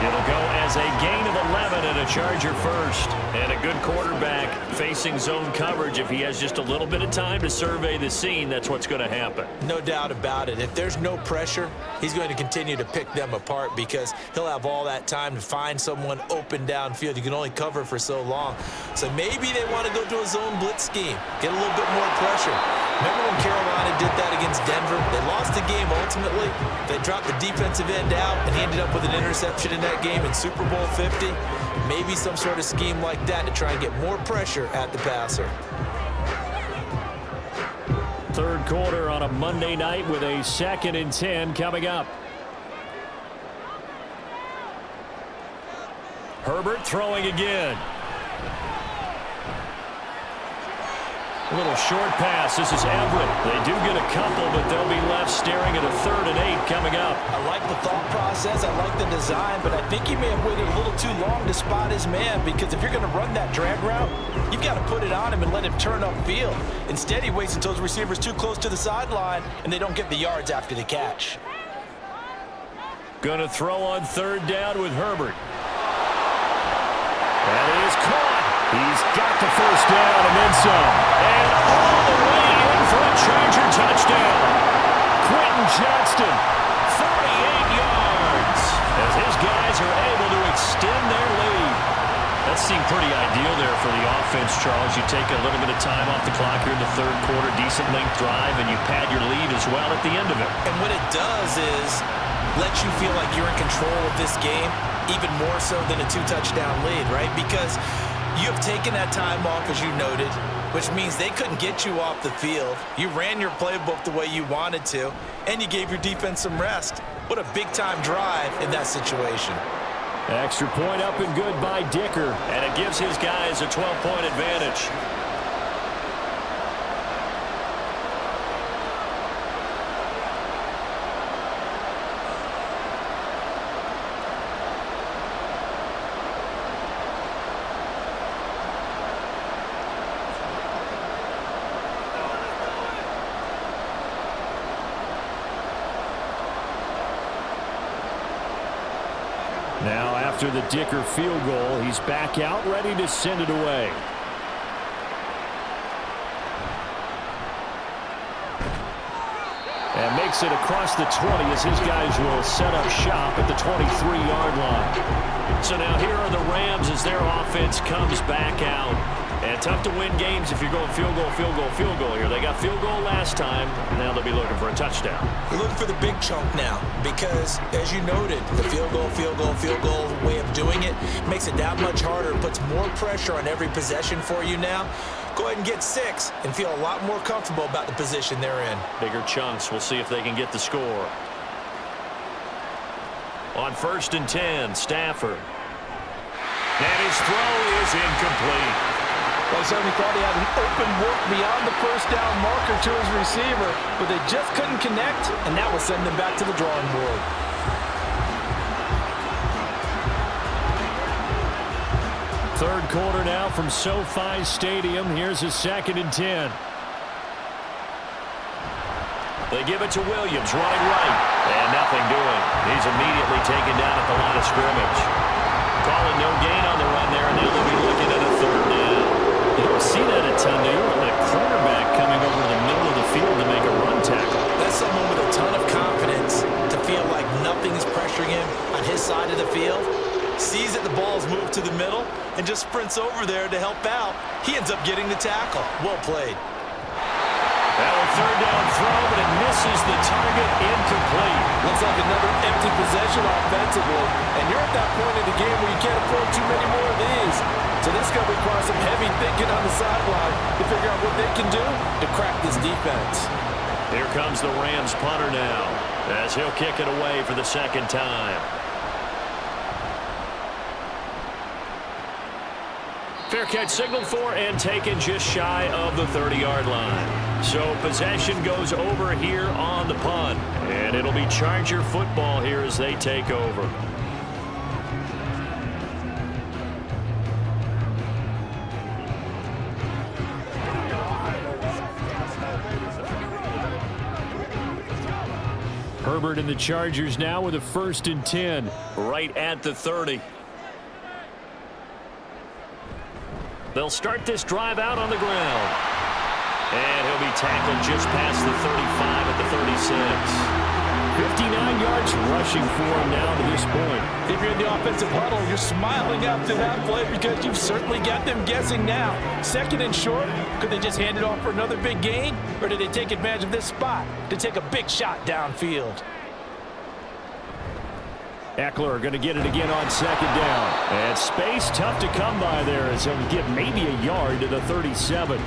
It'll go as a gain of 11 and a Charger first. And a good quarterback facing zone coverage. If he has just a little bit of time to survey the scene, that's what's going to happen. No doubt about it. If there's no pressure, he's going to continue to pick them apart because he'll have all that time to find someone open downfield. You can only cover for so long. So maybe they want to go to a zone blitz scheme, get a little bit more pressure. Remember when Carolina did that against Denver? They lost the game ultimately. They dropped the defensive end out, and he ended up with an interception in that game in Super Bowl 50. Maybe some sort of scheme like that to try and get more pressure at the passer. 3rd quarter on a Monday night with a 2nd and 10 coming up. Herbert throwing again. A little short pass. This is Everett. They do get a couple, but they'll be left staring at a 3rd and 8 coming up. I like the thought process. I like the design, but I think he may have waited a little too long to spot his man because if you're going to run that drag route, you've got to put it on him and let him turn upfield. Instead, he waits until his receiver's too close to the sideline, and they don't get the yards after the catch. Going to throw on 3rd down with Herbert. And he is caught. He's got the first down and then some. And all the way in for a Charger touchdown. Quentin Johnston, 48 yards, as his guys are able to extend their lead. That seemed pretty ideal there for the offense, Charles. You take a little bit of time off the clock here in the 3rd quarter, decent length drive, and you pad your lead as well at the end of it. And what it does is let you feel like you're in control of this game, even more so than a 2-touchdown lead, right? Because you have taken that time off, as you noted, which means they couldn't get you off the field. You ran your playbook the way you wanted to, and you gave your defense some rest. What a big-time drive in that situation. Extra point up and good by Dicker. And it gives his guys a 12-point advantage. Now after the Dicker field goal, he's back out ready to send it away. And makes it across the 20 as his guys will set up shop at the 23-yard line. So now here are the Rams as their offense comes back out. And tough to win games if you're going field goal, field goal, field goal here. They got field goal last time. Now they'll be looking for a touchdown. You're looking for the big chunk now because, as you noted, the field goal way of doing it makes it that much harder. It puts more pressure on every possession for you now. Go ahead and get 6 and feel a lot more comfortable about the position they're in. Bigger chunks. We'll see if they can get the score. On 1st and 10, Stafford. And his throw is incomplete. Well, he certainly thought he had an open look beyond the first down marker to his receiver, but they just couldn't connect, and that will send them back to the drawing board. Third quarter now from SoFi Stadium. Here's a 2nd and 10. They give it to Williams, running right, and nothing doing. He's immediately taken down at the line of scrimmage. Calling no gain on the run there, and now they'll be looking at a 3rd down. You don't see that a ton, do you? A cornerback coming over to the middle of the field to make a run tackle. That's someone with a ton of confidence to feel like nothing's pressuring him on his side of the field. Sees that the ball's moved to the middle and just sprints over there to help out. He ends up getting the tackle. Well played. That was 3rd down throw, but it misses the target, incomplete. Looks like another empty possession offensively, and you're at that point in the game where you can't afford too many more of these. So this is going to require some heavy thinking on the sideline to figure out what they can do to crack this defense. Here comes the Rams punter now, as he'll kick it away for the second time. Fair catch signaled for and taken just shy of the 30-yard line. So possession goes over here on the punt, and it'll be Charger football here as they take over. Herbert and the Chargers now with a 1st and 10 right at the 30. They'll start this drive out on the ground. And he'll be tackled just past the 35 at the 36. 59 yards rushing for him now to this point. If you're in the offensive huddle, you're smiling after that play because you've certainly got them guessing now. 2nd and short, could they just hand it off for another big gain? Or did they take advantage of this spot to take a big shot downfield? Eckler going to get it again on 2nd down. And space tough to come by there as he'll get maybe a yard to the 37.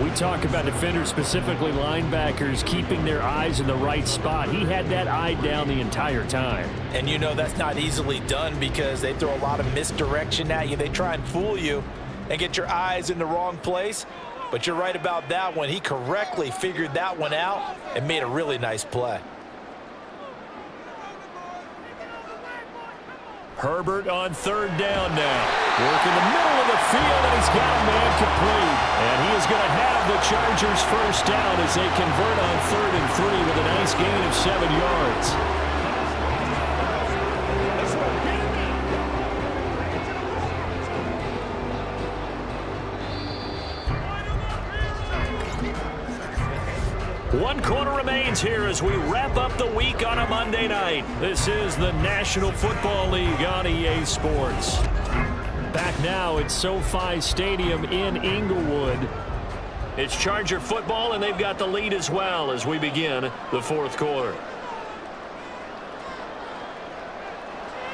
We talk about defenders, specifically linebackers, keeping their eyes in the right spot. He had that eye down the entire time. And you know that's not easily done because they throw a lot of misdirection at you. They try and fool you and get your eyes in the wrong place. But you're right about that one. He correctly figured that one out and made a really nice play. Herbert on 3rd down now. Work in the middle of the field, and he's got a man complete. And he is going to have the Chargers 1st down as they convert on 3rd and 3 with a nice gain of 7 yards. One quarter remains here as we wrap up the week on a Monday night. This is the National Football League on EA Sports. Back now at SoFi Stadium in Inglewood. It's Charger football, and they've got the lead as well as we begin the 4th quarter.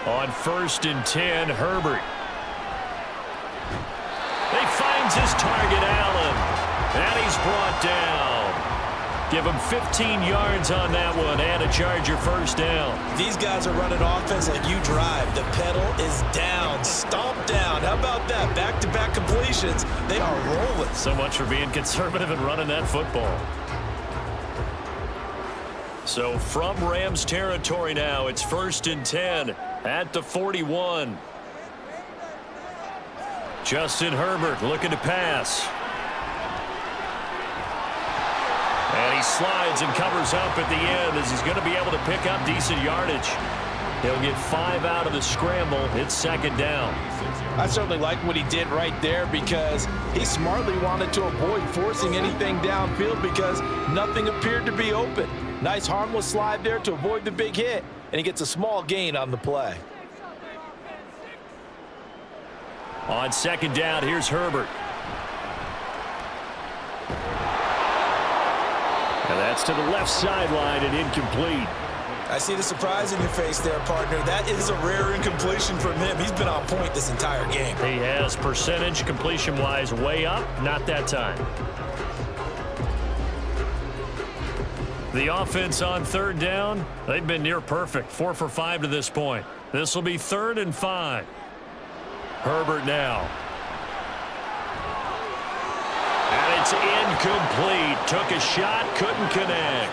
On 1st and 10, Herbert. He finds his target, Allen, and he's brought down. Give him 15 yards on that one and a Charger 1st down. These guys are running offense like you drive. The pedal is down, stomp down. How about that? Back-to-back completions. They are rolling. So much for being conservative and running that football. So from Rams territory now, it's 1st and 10 at the 41. Justin Herbert looking to pass. And he slides and covers up at the end as he's going to be able to pick up decent yardage. He'll get 5 out of the scramble. It's 2nd down. I certainly like what he did right there because he smartly wanted to avoid forcing anything downfield because nothing appeared to be open. Nice harmless slide there to avoid the big hit, and he gets a small gain on the play. On 2nd down, here's Herbert. And that's to the left sideline and incomplete. I see the surprise in your face there, partner. That is a rare incompletion from him. He's been on point this entire game. He has percentage completion-wise way up, not that time. The offense on 3rd down, they've been near perfect, 4 for 5 to this point. This will be 3rd and 5. Herbert now. And it's incomplete. Took a shot, couldn't connect.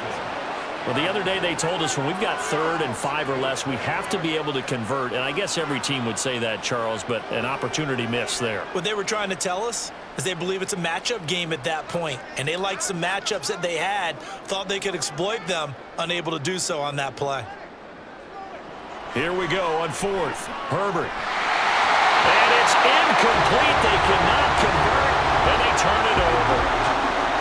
Well, the other day they told us when we've got 3rd and 5 or less, we have to be able to convert. And I guess every team would say that, Charles, but an opportunity missed there. What they were trying to tell us is they believe it's a matchup game at that point. And they liked some matchups that they had, thought they could exploit them, unable to do so on that play. Here we go on 4th. Herbert. And it's incomplete. They cannot convert, and they turn it over.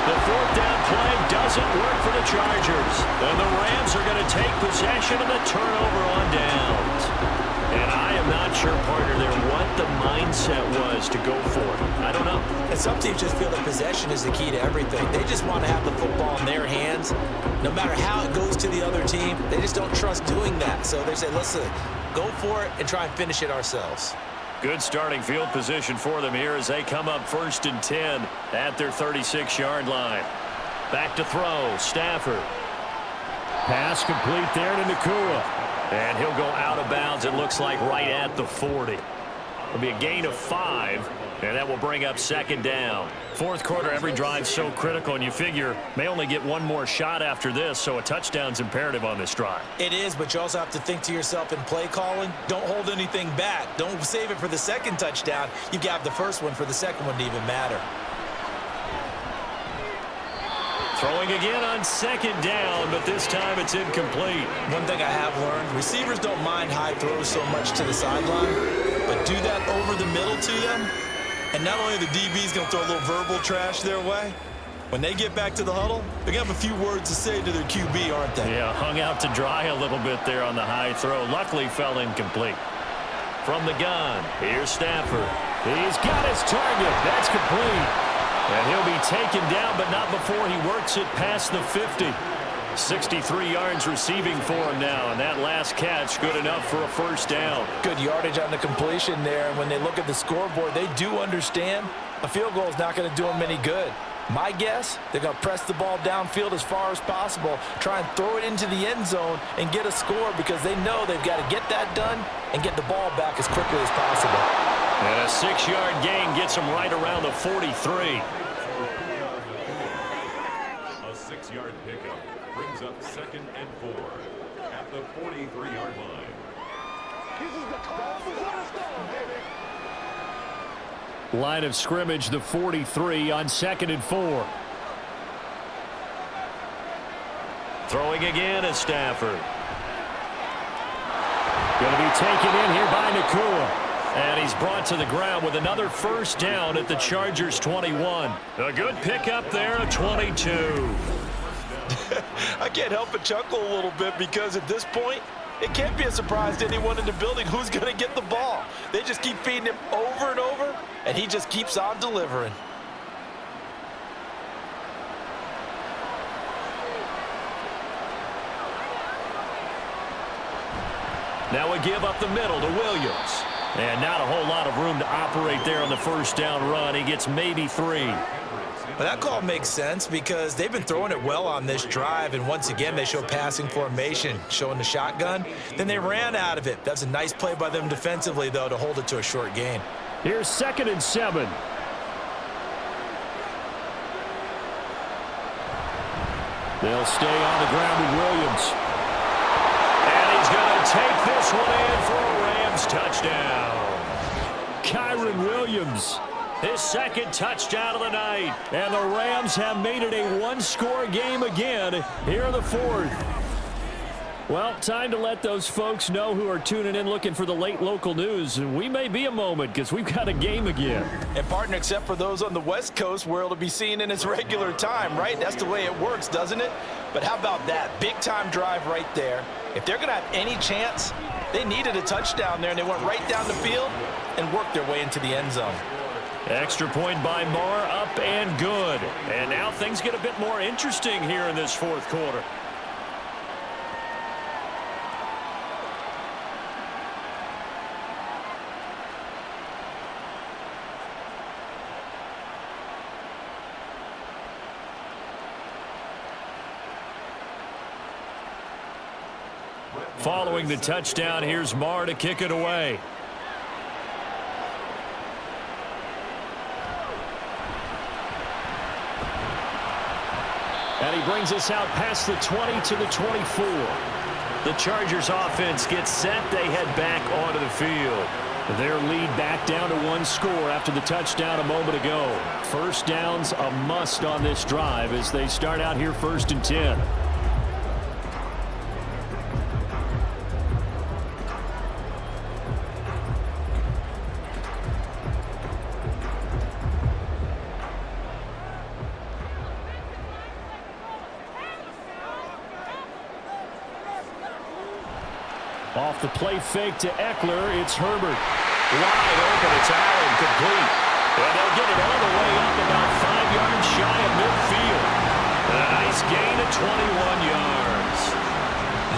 The 4th down play doesn't work for the Chargers. And the Rams are going to take possession of the turnover on downs. And I am not sure, partner, there what the mindset was to go for it. I don't know. And some teams just feel that possession is the key to everything. They just want to have the football in their hands. No matter how it goes to the other team, they just don't trust doing that. So they say, listen, go for it and try and finish it ourselves. Good starting field position for them here as they come up 1st and 10 at their 36-yard line. Back to throw. Stafford. Pass complete there to Nakua. And he'll go out of bounds, it looks like, right at the 40. It'll be a gain of 5, and that will bring up second down. Fourth quarter, every drive so critical, and you figure may only get one more shot after this, so a touchdown's imperative on this drive. It is, but you also have to think to yourself in play calling, don't hold anything back. Don't save it for the second touchdown. You've got the first one for the second one to even matter. Throwing again on second down, but this time it's incomplete. One thing I have learned, receivers don't mind high throws so much to the sideline, but do that over the middle to them, and not only the DB's going to throw a little verbal trash their way, when they get back to the huddle, they're going to have a few words to say to their QB, aren't they? Yeah, hung out to dry a little bit there on the high throw. Luckily fell incomplete. From the gun, here's Stafford. He's got his target. That's complete. And he'll be taken down, but not before he works it past the 50. 63 yards receiving for him now, and that last catch good enough for a first down. Good yardage on the completion there, and when they look at the scoreboard, they do understand a field goal is not going to do them any good. My guess, they're going to press the ball downfield as far as possible, try and throw it into the end zone and get a score because they know they've got to get that done and get the ball back as quickly as possible. And a 6-yard gain gets him right around the 43. A 6-yard pickup brings up 2nd and 4 at the 43-yard line. This is the cornerstone, baby. Line of scrimmage, the 43 on 2nd and 4. Throwing again is Stafford. Going to be taken in here by Nakua. And he's brought to the ground with another first down at the Chargers' 21. A good pickup there, a 22. I can't help but chuckle a little bit because at this point, it can't be a surprise to anyone in the building who's going to get the ball. They just keep feeding him over and over, and he just keeps on delivering. Now we give up the middle to Williams. And not a whole lot of room to operate there on the first down run. He gets maybe 3. But that call makes sense because they've been throwing it well on this drive, and once again they show passing formation, showing the shotgun. Then they ran out of it. That's a nice play by them defensively, though, to hold it to a short gain. Here's 2nd and 7. They'll stay on the ground with Williams. And he's going to take this one in for a Rams touchdown. Kyron Williams, his 2nd touchdown of the night. And the Rams have made it a one-score game again here in the 4th. Well, time to let those folks know who are tuning in looking for the late local news. And we may be a moment because we've got a game again. And partner, except for those on the West Coast where it'll be seen in its regular time, right? That's the way it works, doesn't it? But how about that big-time drive right there? If they're going to have any chance, they needed a touchdown there, and they went right down the field and worked their way into the end zone. Extra point by Marr, up and good. And now things get a bit more interesting here in this 4th quarter. Following the touchdown, here's Marr to kick it away. And he brings us out past the 20 to the 24. The Chargers offense gets set. They head back onto the field. Their lead back down to 1 score after the touchdown a moment ago. First down's a must on this drive as they start out here 1st and 10. Off the play fake to Eckler, it's Herbert. Wide open, it's Allen, complete. And they'll get it all the way up about 5 yards shy of midfield. And a nice gain of 21 yards.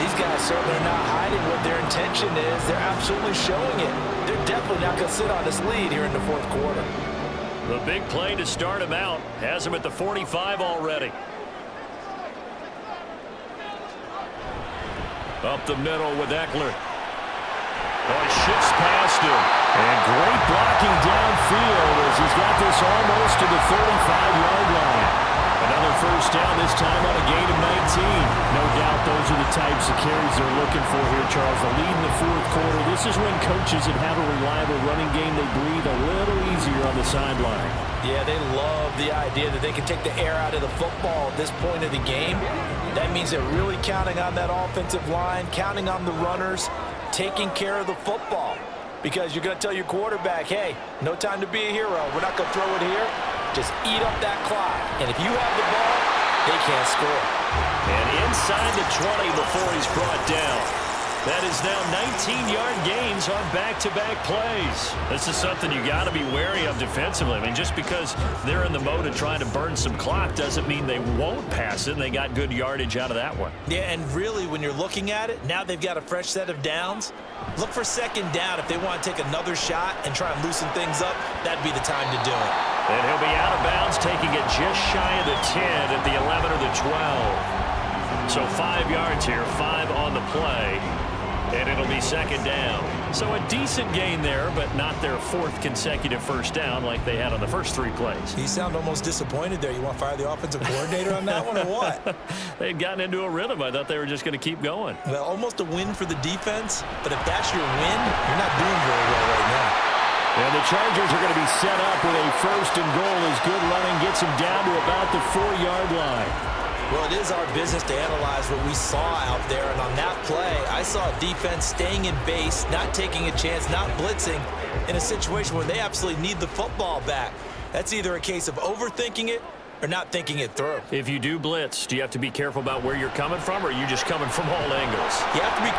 These guys certainly are not hiding what their intention is. They're absolutely showing it. They're definitely not going to sit on this lead here in the 4th quarter. The big play to start him out has him at the 45 already. Up the middle with Eckler. Oh, he shifts past him. And great blocking downfield as he's got this almost to the 35-yard line. Another first down, this time on a gain of 19. No doubt those are the types of carries they're looking for here, Charles. The lead in the fourth quarter. This is when coaches that have a reliable running game, they breathe a little easier on the sideline. Yeah, they love the idea that they can take the air out of the football at this point of the game. That means they're really counting on that offensive line, counting on the runners, taking care of the football. Because you're going to tell your quarterback, hey, no time to be a hero. We're not going to throw it here. Just eat up that clock. And if you have the ball, they can't score. And inside the 20 before he's brought down. That is now 19-yard gains on back-to-back plays. This is something you got to be wary of defensively. I mean, just because they're in the mode of trying to burn some clock doesn't mean they won't pass it, and they got good yardage out of that one. Yeah, and really, when you're looking at it, now they've got a fresh set of downs. Look for second down. If they want to take another shot and try and loosen things up, that'd be the time to do it. And he'll be out of bounds, taking it just shy of the 10 at the 11 or the 12. So 5 yards here, 5 on the play. And it'll be second down. So a decent gain there, but not their fourth consecutive first down like they had on the first 3 plays. You sound almost disappointed there. You want to fire the offensive coordinator on that one or what? They had gotten into a rhythm. I thought they were just going to keep going. Well, almost a win for the defense, but if that's your win, you're not doing very well right now. And the Chargers are going to be set up with a first and goal as good running gets them down to about the 4-yard line. Well, it is our business to analyze what we saw out there, and on that play, I saw a defense staying in base, not taking a chance, not blitzing, in a situation where they absolutely need the football back. That's either a case of overthinking it or not thinking it through. If you do blitz, do you have to be careful about where you're coming from, or are you just coming from all angles? You have to be...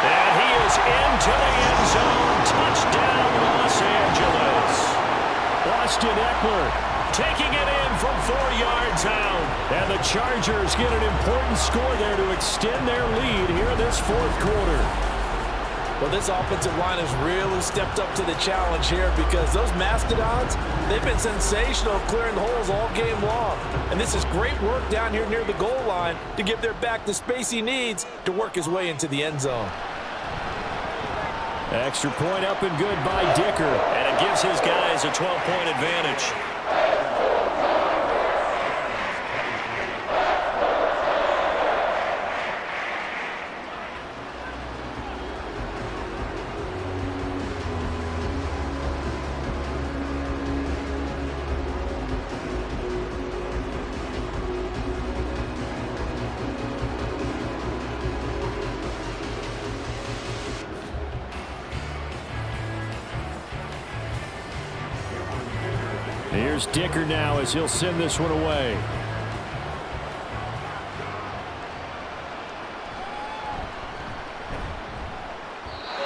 And he is into the end zone. Touchdown, Los Angeles. Austin Eckler taking it in from 4 yards out. And the Chargers get an important score there to extend their lead here in this fourth quarter. Well, this offensive line has really stepped up to the challenge here because those Mastodons, they've been sensational clearing the holes all game long. And this is great work down here near the goal line to give their back the space he needs to work his way into the end zone. Extra point up and good by Dicker. And it gives his guys a 12-point advantage. Here's Dicker now as he'll send this one away.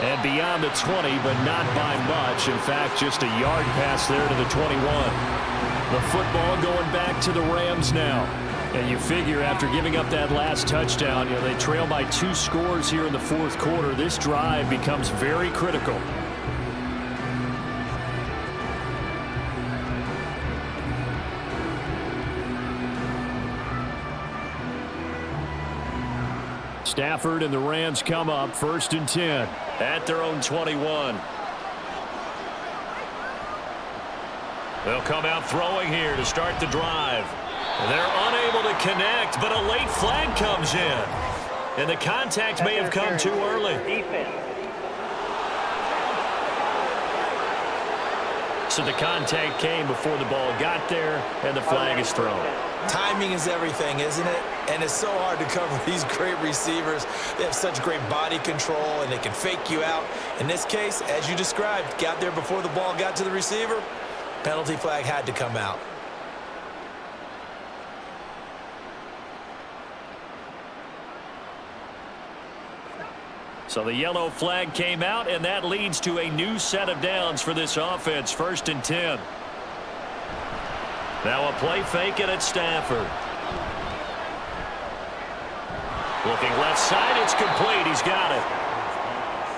And beyond the 20, but not by much. In fact, just a yard pass there to the 21. The football going back to the Rams now. And you figure after giving up that last touchdown, you know, they trail by 2 scores here in the fourth quarter. This drive becomes very critical. Stafford and the Rams come up, 1st and 10 at their own 21. They'll come out throwing here to start the drive. They're unable to connect, but a late flag comes in. And the contact may have come too early. So the contact came before the ball got there, and the flag is thrown. Timing is everything, isn't it? And it's so hard to cover these great receivers. They have such great body control, and they can fake you out. In this case, as you described, got there before the ball got to the receiver. Penalty flag had to come out. So the yellow flag came out, and that leads to a new set of downs for this offense, 1st and 10. Now a play fake and it's Stafford. Looking left side, it's complete. He's got it.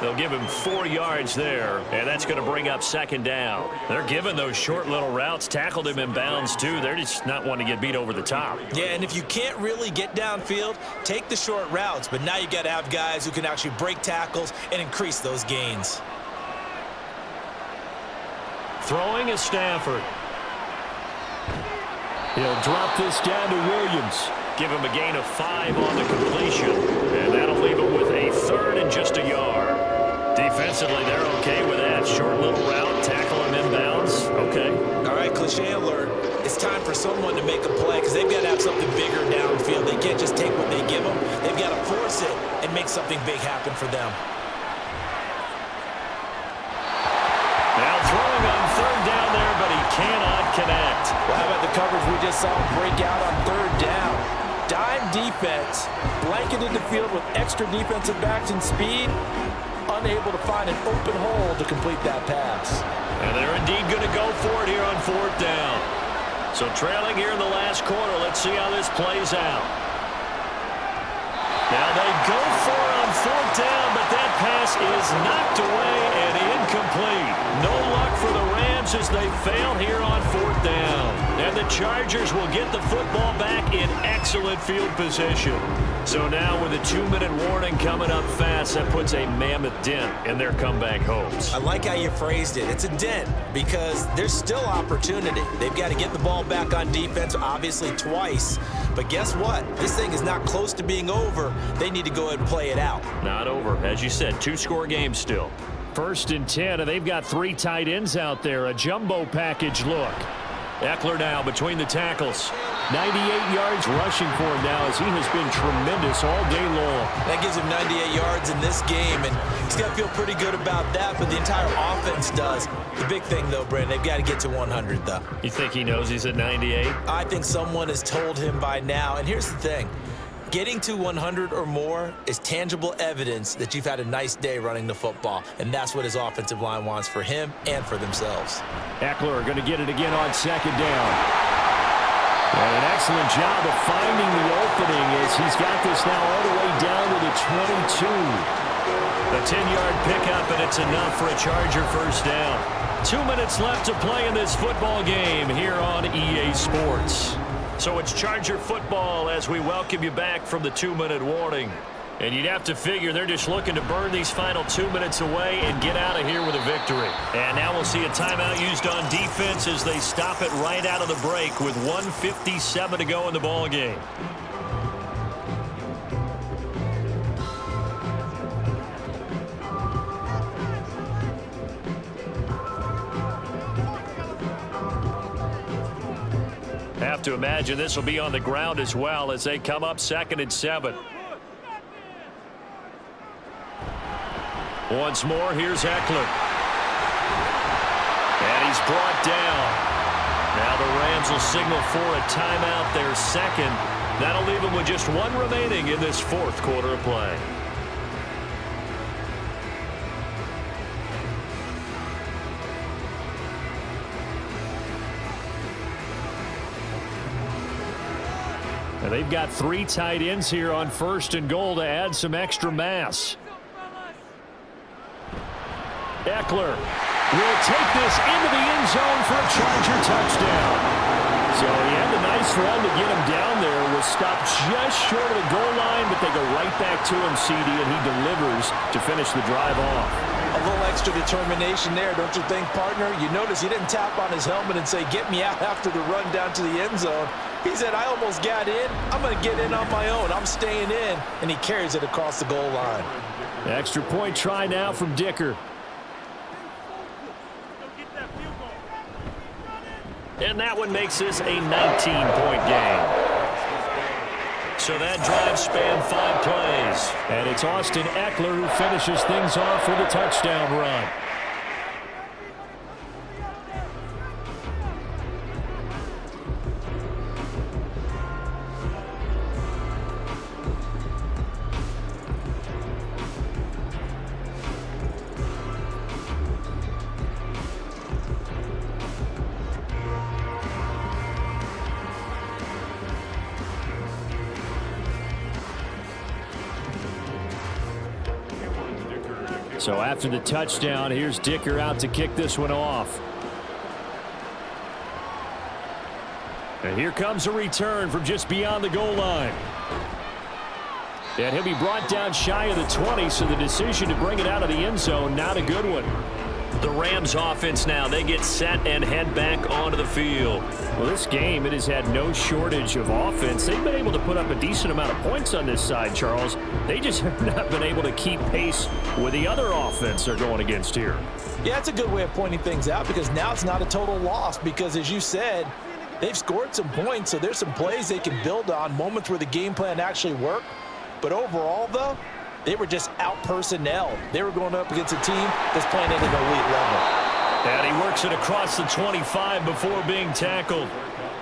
They'll give him 4 yards there, and that's going to bring up second down. They're giving those short little routes, tackled him in bounds too. They're just not wanting to get beat over the top. Yeah, and if you can't really get downfield, take the short routes, but now you got to have guys who can actually break tackles and increase those gains. Throwing is Stafford. He'll drop this down to Williams. Give him a gain of 5 on the completion, and that'll leave him with a 3rd and just a yard. Defensively, they're okay with that. Short little route, tackle him inbounds. Okay. All right, cliche alert. It's time for someone to make a play because they've got to have something bigger downfield. They can't just take what they give them. They've got to force it and make something big happen for them. Now throwing on 3rd down there, but he cannot connect. Well, how about the coverage we just saw break out on 3rd down? Dime defense, blanketed the field with extra defensive backs and speed, unable to find an open hole to complete that pass. And they're indeed going to go for it here on 4th down. So trailing here in the last quarter, let's see how this plays out. Now they go for it on 4th down, but that pass is knocked away and incomplete. No luck for the Rams as they fail here on 4th down. And the Chargers will get the football back in excellent field position. So now with a 2-minute warning coming up fast, that puts a mammoth dent in their comeback hopes. I like how you phrased it. It's a dent because there's still opportunity. They've got to get the ball back on defense, obviously twice. But guess what? This thing is not close to being over. They need to go ahead and play it out. Not over. As you said, 2-score game still. 1st and 10, and they've got 3 tight ends out there. A jumbo package look. Eckler now between the tackles. 98 yards rushing for him now as he has been tremendous all day long. That gives him 98 yards in this game, and he's got to feel pretty good about that, but the entire offense does. The big thing, though, Brandon, they've got to get to 100, though. You think he knows he's at 98? I think someone has told him by now, and here's the thing. Getting to 100 or more is tangible evidence that you've had a nice day running the football, and that's what his offensive line wants for him and for themselves. Eckler going to get it again on 2nd down. And an excellent job of finding the opening as he's got this now all the way down to the 22. A 10-yard pickup, and it's enough for a Charger 1st down. 2 minutes left to play in this football game here on EA Sports. So it's Charger football as we welcome you back from the 2-minute warning. And you'd have to figure they're just looking to burn these final 2 minutes away and get out of here with a victory. And now we'll see a timeout used on defense as they stop it right out of the break with 1:57 to go in the ball game. Have to imagine this will be on the ground as well as they come up 2nd and 7. Once more, here's Eckler. And he's brought down. Now the Rams will signal for a timeout, their 2nd. That'll leave them with just 1 remaining in this 4th quarter of play. And they've got 3 tight ends here on 1st and goal to add some extra mass. Eckler will take this into the end zone for a Charger touchdown. So he had a nice run to get him down there. Was stopped just short of the goal line, but they go right back to him, CD, and he delivers to finish the drive off. A little extra determination there, don't you think, partner? You notice he didn't tap on his helmet and say, get me out after the run down to the end zone. He said, I almost got in. I'm going to get in on my own. I'm staying in. And he carries it across the goal line. Extra point try now from Dicker. And that one makes this a 19-point game. So that drive spanned 5 plays. And it's Austin Eckler who finishes things off with a touchdown run. So after the touchdown, here's Dicker out to kick this one off. And here comes a return from just beyond the goal line. And he'll be brought down shy of the 20, so the decision to bring it out of the end zone, not a good one. The Rams offense now, they get set and head back onto the field. Well, this game, it has had no shortage of offense. They've been able to put up a decent amount of points on this side, Charles. They just have not been able to keep pace with the other offense they're going against here. Yeah, that's a good way of pointing things out, because now it's not a total loss, because as you said, they've scored some points, so there's some plays they can build on, moments where the game plan actually worked. But overall, though, they were just out-personnel. They were going up against a team that's playing at an elite level. And he works it across the 25 before being tackled.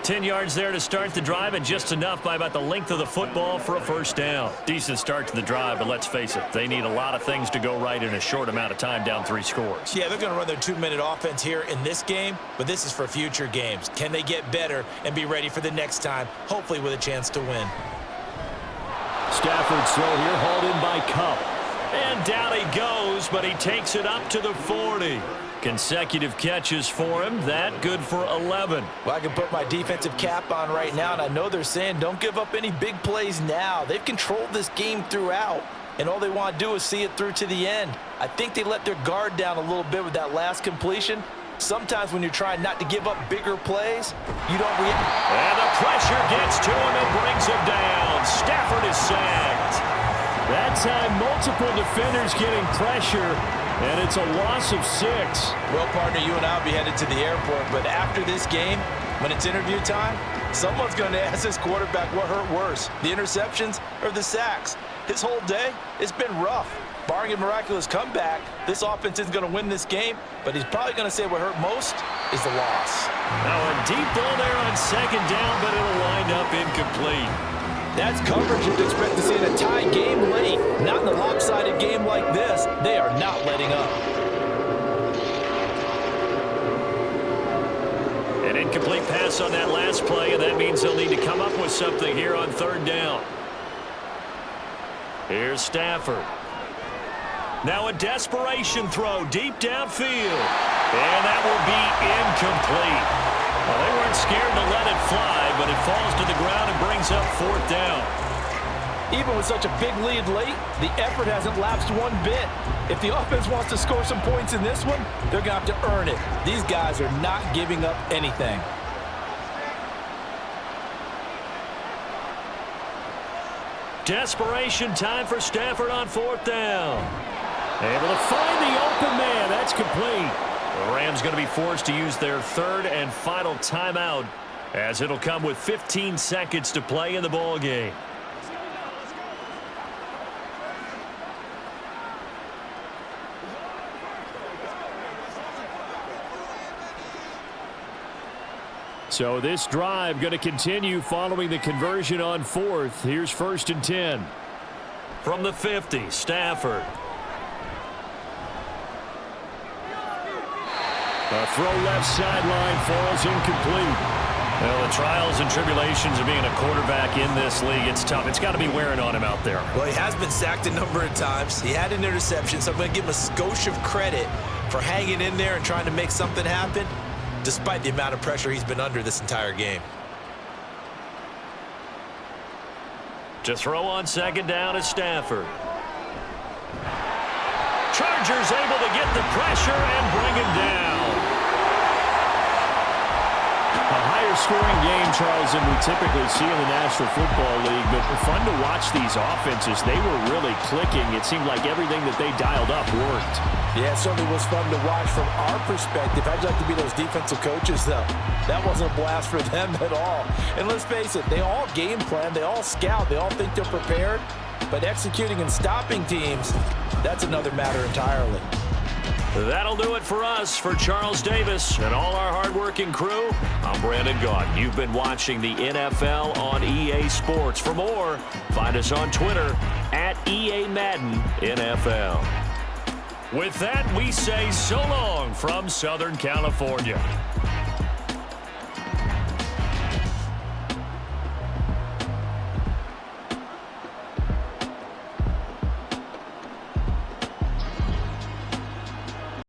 10 yards there to start the drive, and just enough by about the length of the football for a first down. Decent start to the drive, but let's face it, they need a lot of things to go right in a short amount of time, down 3 scores. Yeah, they're going to run their 2-minute offense here in this game, but this is for future games. Can they get better and be ready for the next time, hopefully with a chance to win? Stafford's throw here, hauled in by Cup. And down he goes, but he takes it up to the 40. Consecutive catches for him. That good for 11. Well, I can put my defensive cap on right now, and I know they're saying don't give up any big plays now. They've controlled this game throughout, and all they want to do is see it through to the end. I think they let their guard down a little bit with that last completion. Sometimes when you're trying not to give up bigger plays, you don't react. And the pressure gets to him and brings him down. Stafford is sacked. That time, multiple defenders getting pressure, and it's a loss of 6. Well, partner, you and I will be headed to the airport, but after this game, when it's interview time, someone's going to ask this quarterback what hurt worse, the interceptions or the sacks. His whole day, it's been rough. Barring a miraculous comeback, this offense isn't going to win this game, but he's probably going to say what hurt most is the loss. Now a deep ball there on second down, but it'll wind up incomplete. That's coverage you'd expect to see in a tie game late. Not in a lopsided game like this. They are not letting up. An incomplete pass on that last play, and that means they'll need to come up with something here on third down. Here's Stafford. Now a desperation throw deep downfield. And that will be incomplete. Well, they weren't scared to let it fly, but it falls to the ground and brings up fourth down. Even with such a big lead late, the effort hasn't lapsed one bit. If the offense wants to score some points in this one, they're going to have to earn it. These guys are not giving up anything. Desperation time for Stafford on fourth down. Able to find the open man. That's complete. The Rams going to be forced to use their third and final timeout, as it'll come with 15 seconds to play in the ball game. So this drive going to continue following the conversion on fourth. Here's first and 10. From the 50, Stafford. A throw left sideline falls incomplete. Well, the trials and tribulations of being a quarterback in this league, it's tough. It's got to be wearing on him out there. Well, he has been sacked a number of times. He had an interception, so I'm going to give him a skosh of credit for hanging in there and trying to make something happen, despite the amount of pressure he's been under this entire game. To throw on second down is Stafford. Chargers able to get the pressure and bring him down. A higher scoring game, Charles, than we typically see in the National Football League, but fun to watch these offenses. They were really clicking. It seemed like everything that they dialed up worked. Yeah, it certainly was fun to watch from our perspective. I'd like to be those defensive coaches, though. That wasn't a blast for them at all. And let's face it, they all game plan, they all scout, they all think they're prepared, but executing and stopping teams, that's another matter entirely. That'll do it for us. For Charles Davis and all our hardworking crew, I'm Brandon Gaudin. You've been watching the NFL on EA Sports. For more, find us on Twitter at EA Madden NFL. With that, we say so long from Southern California.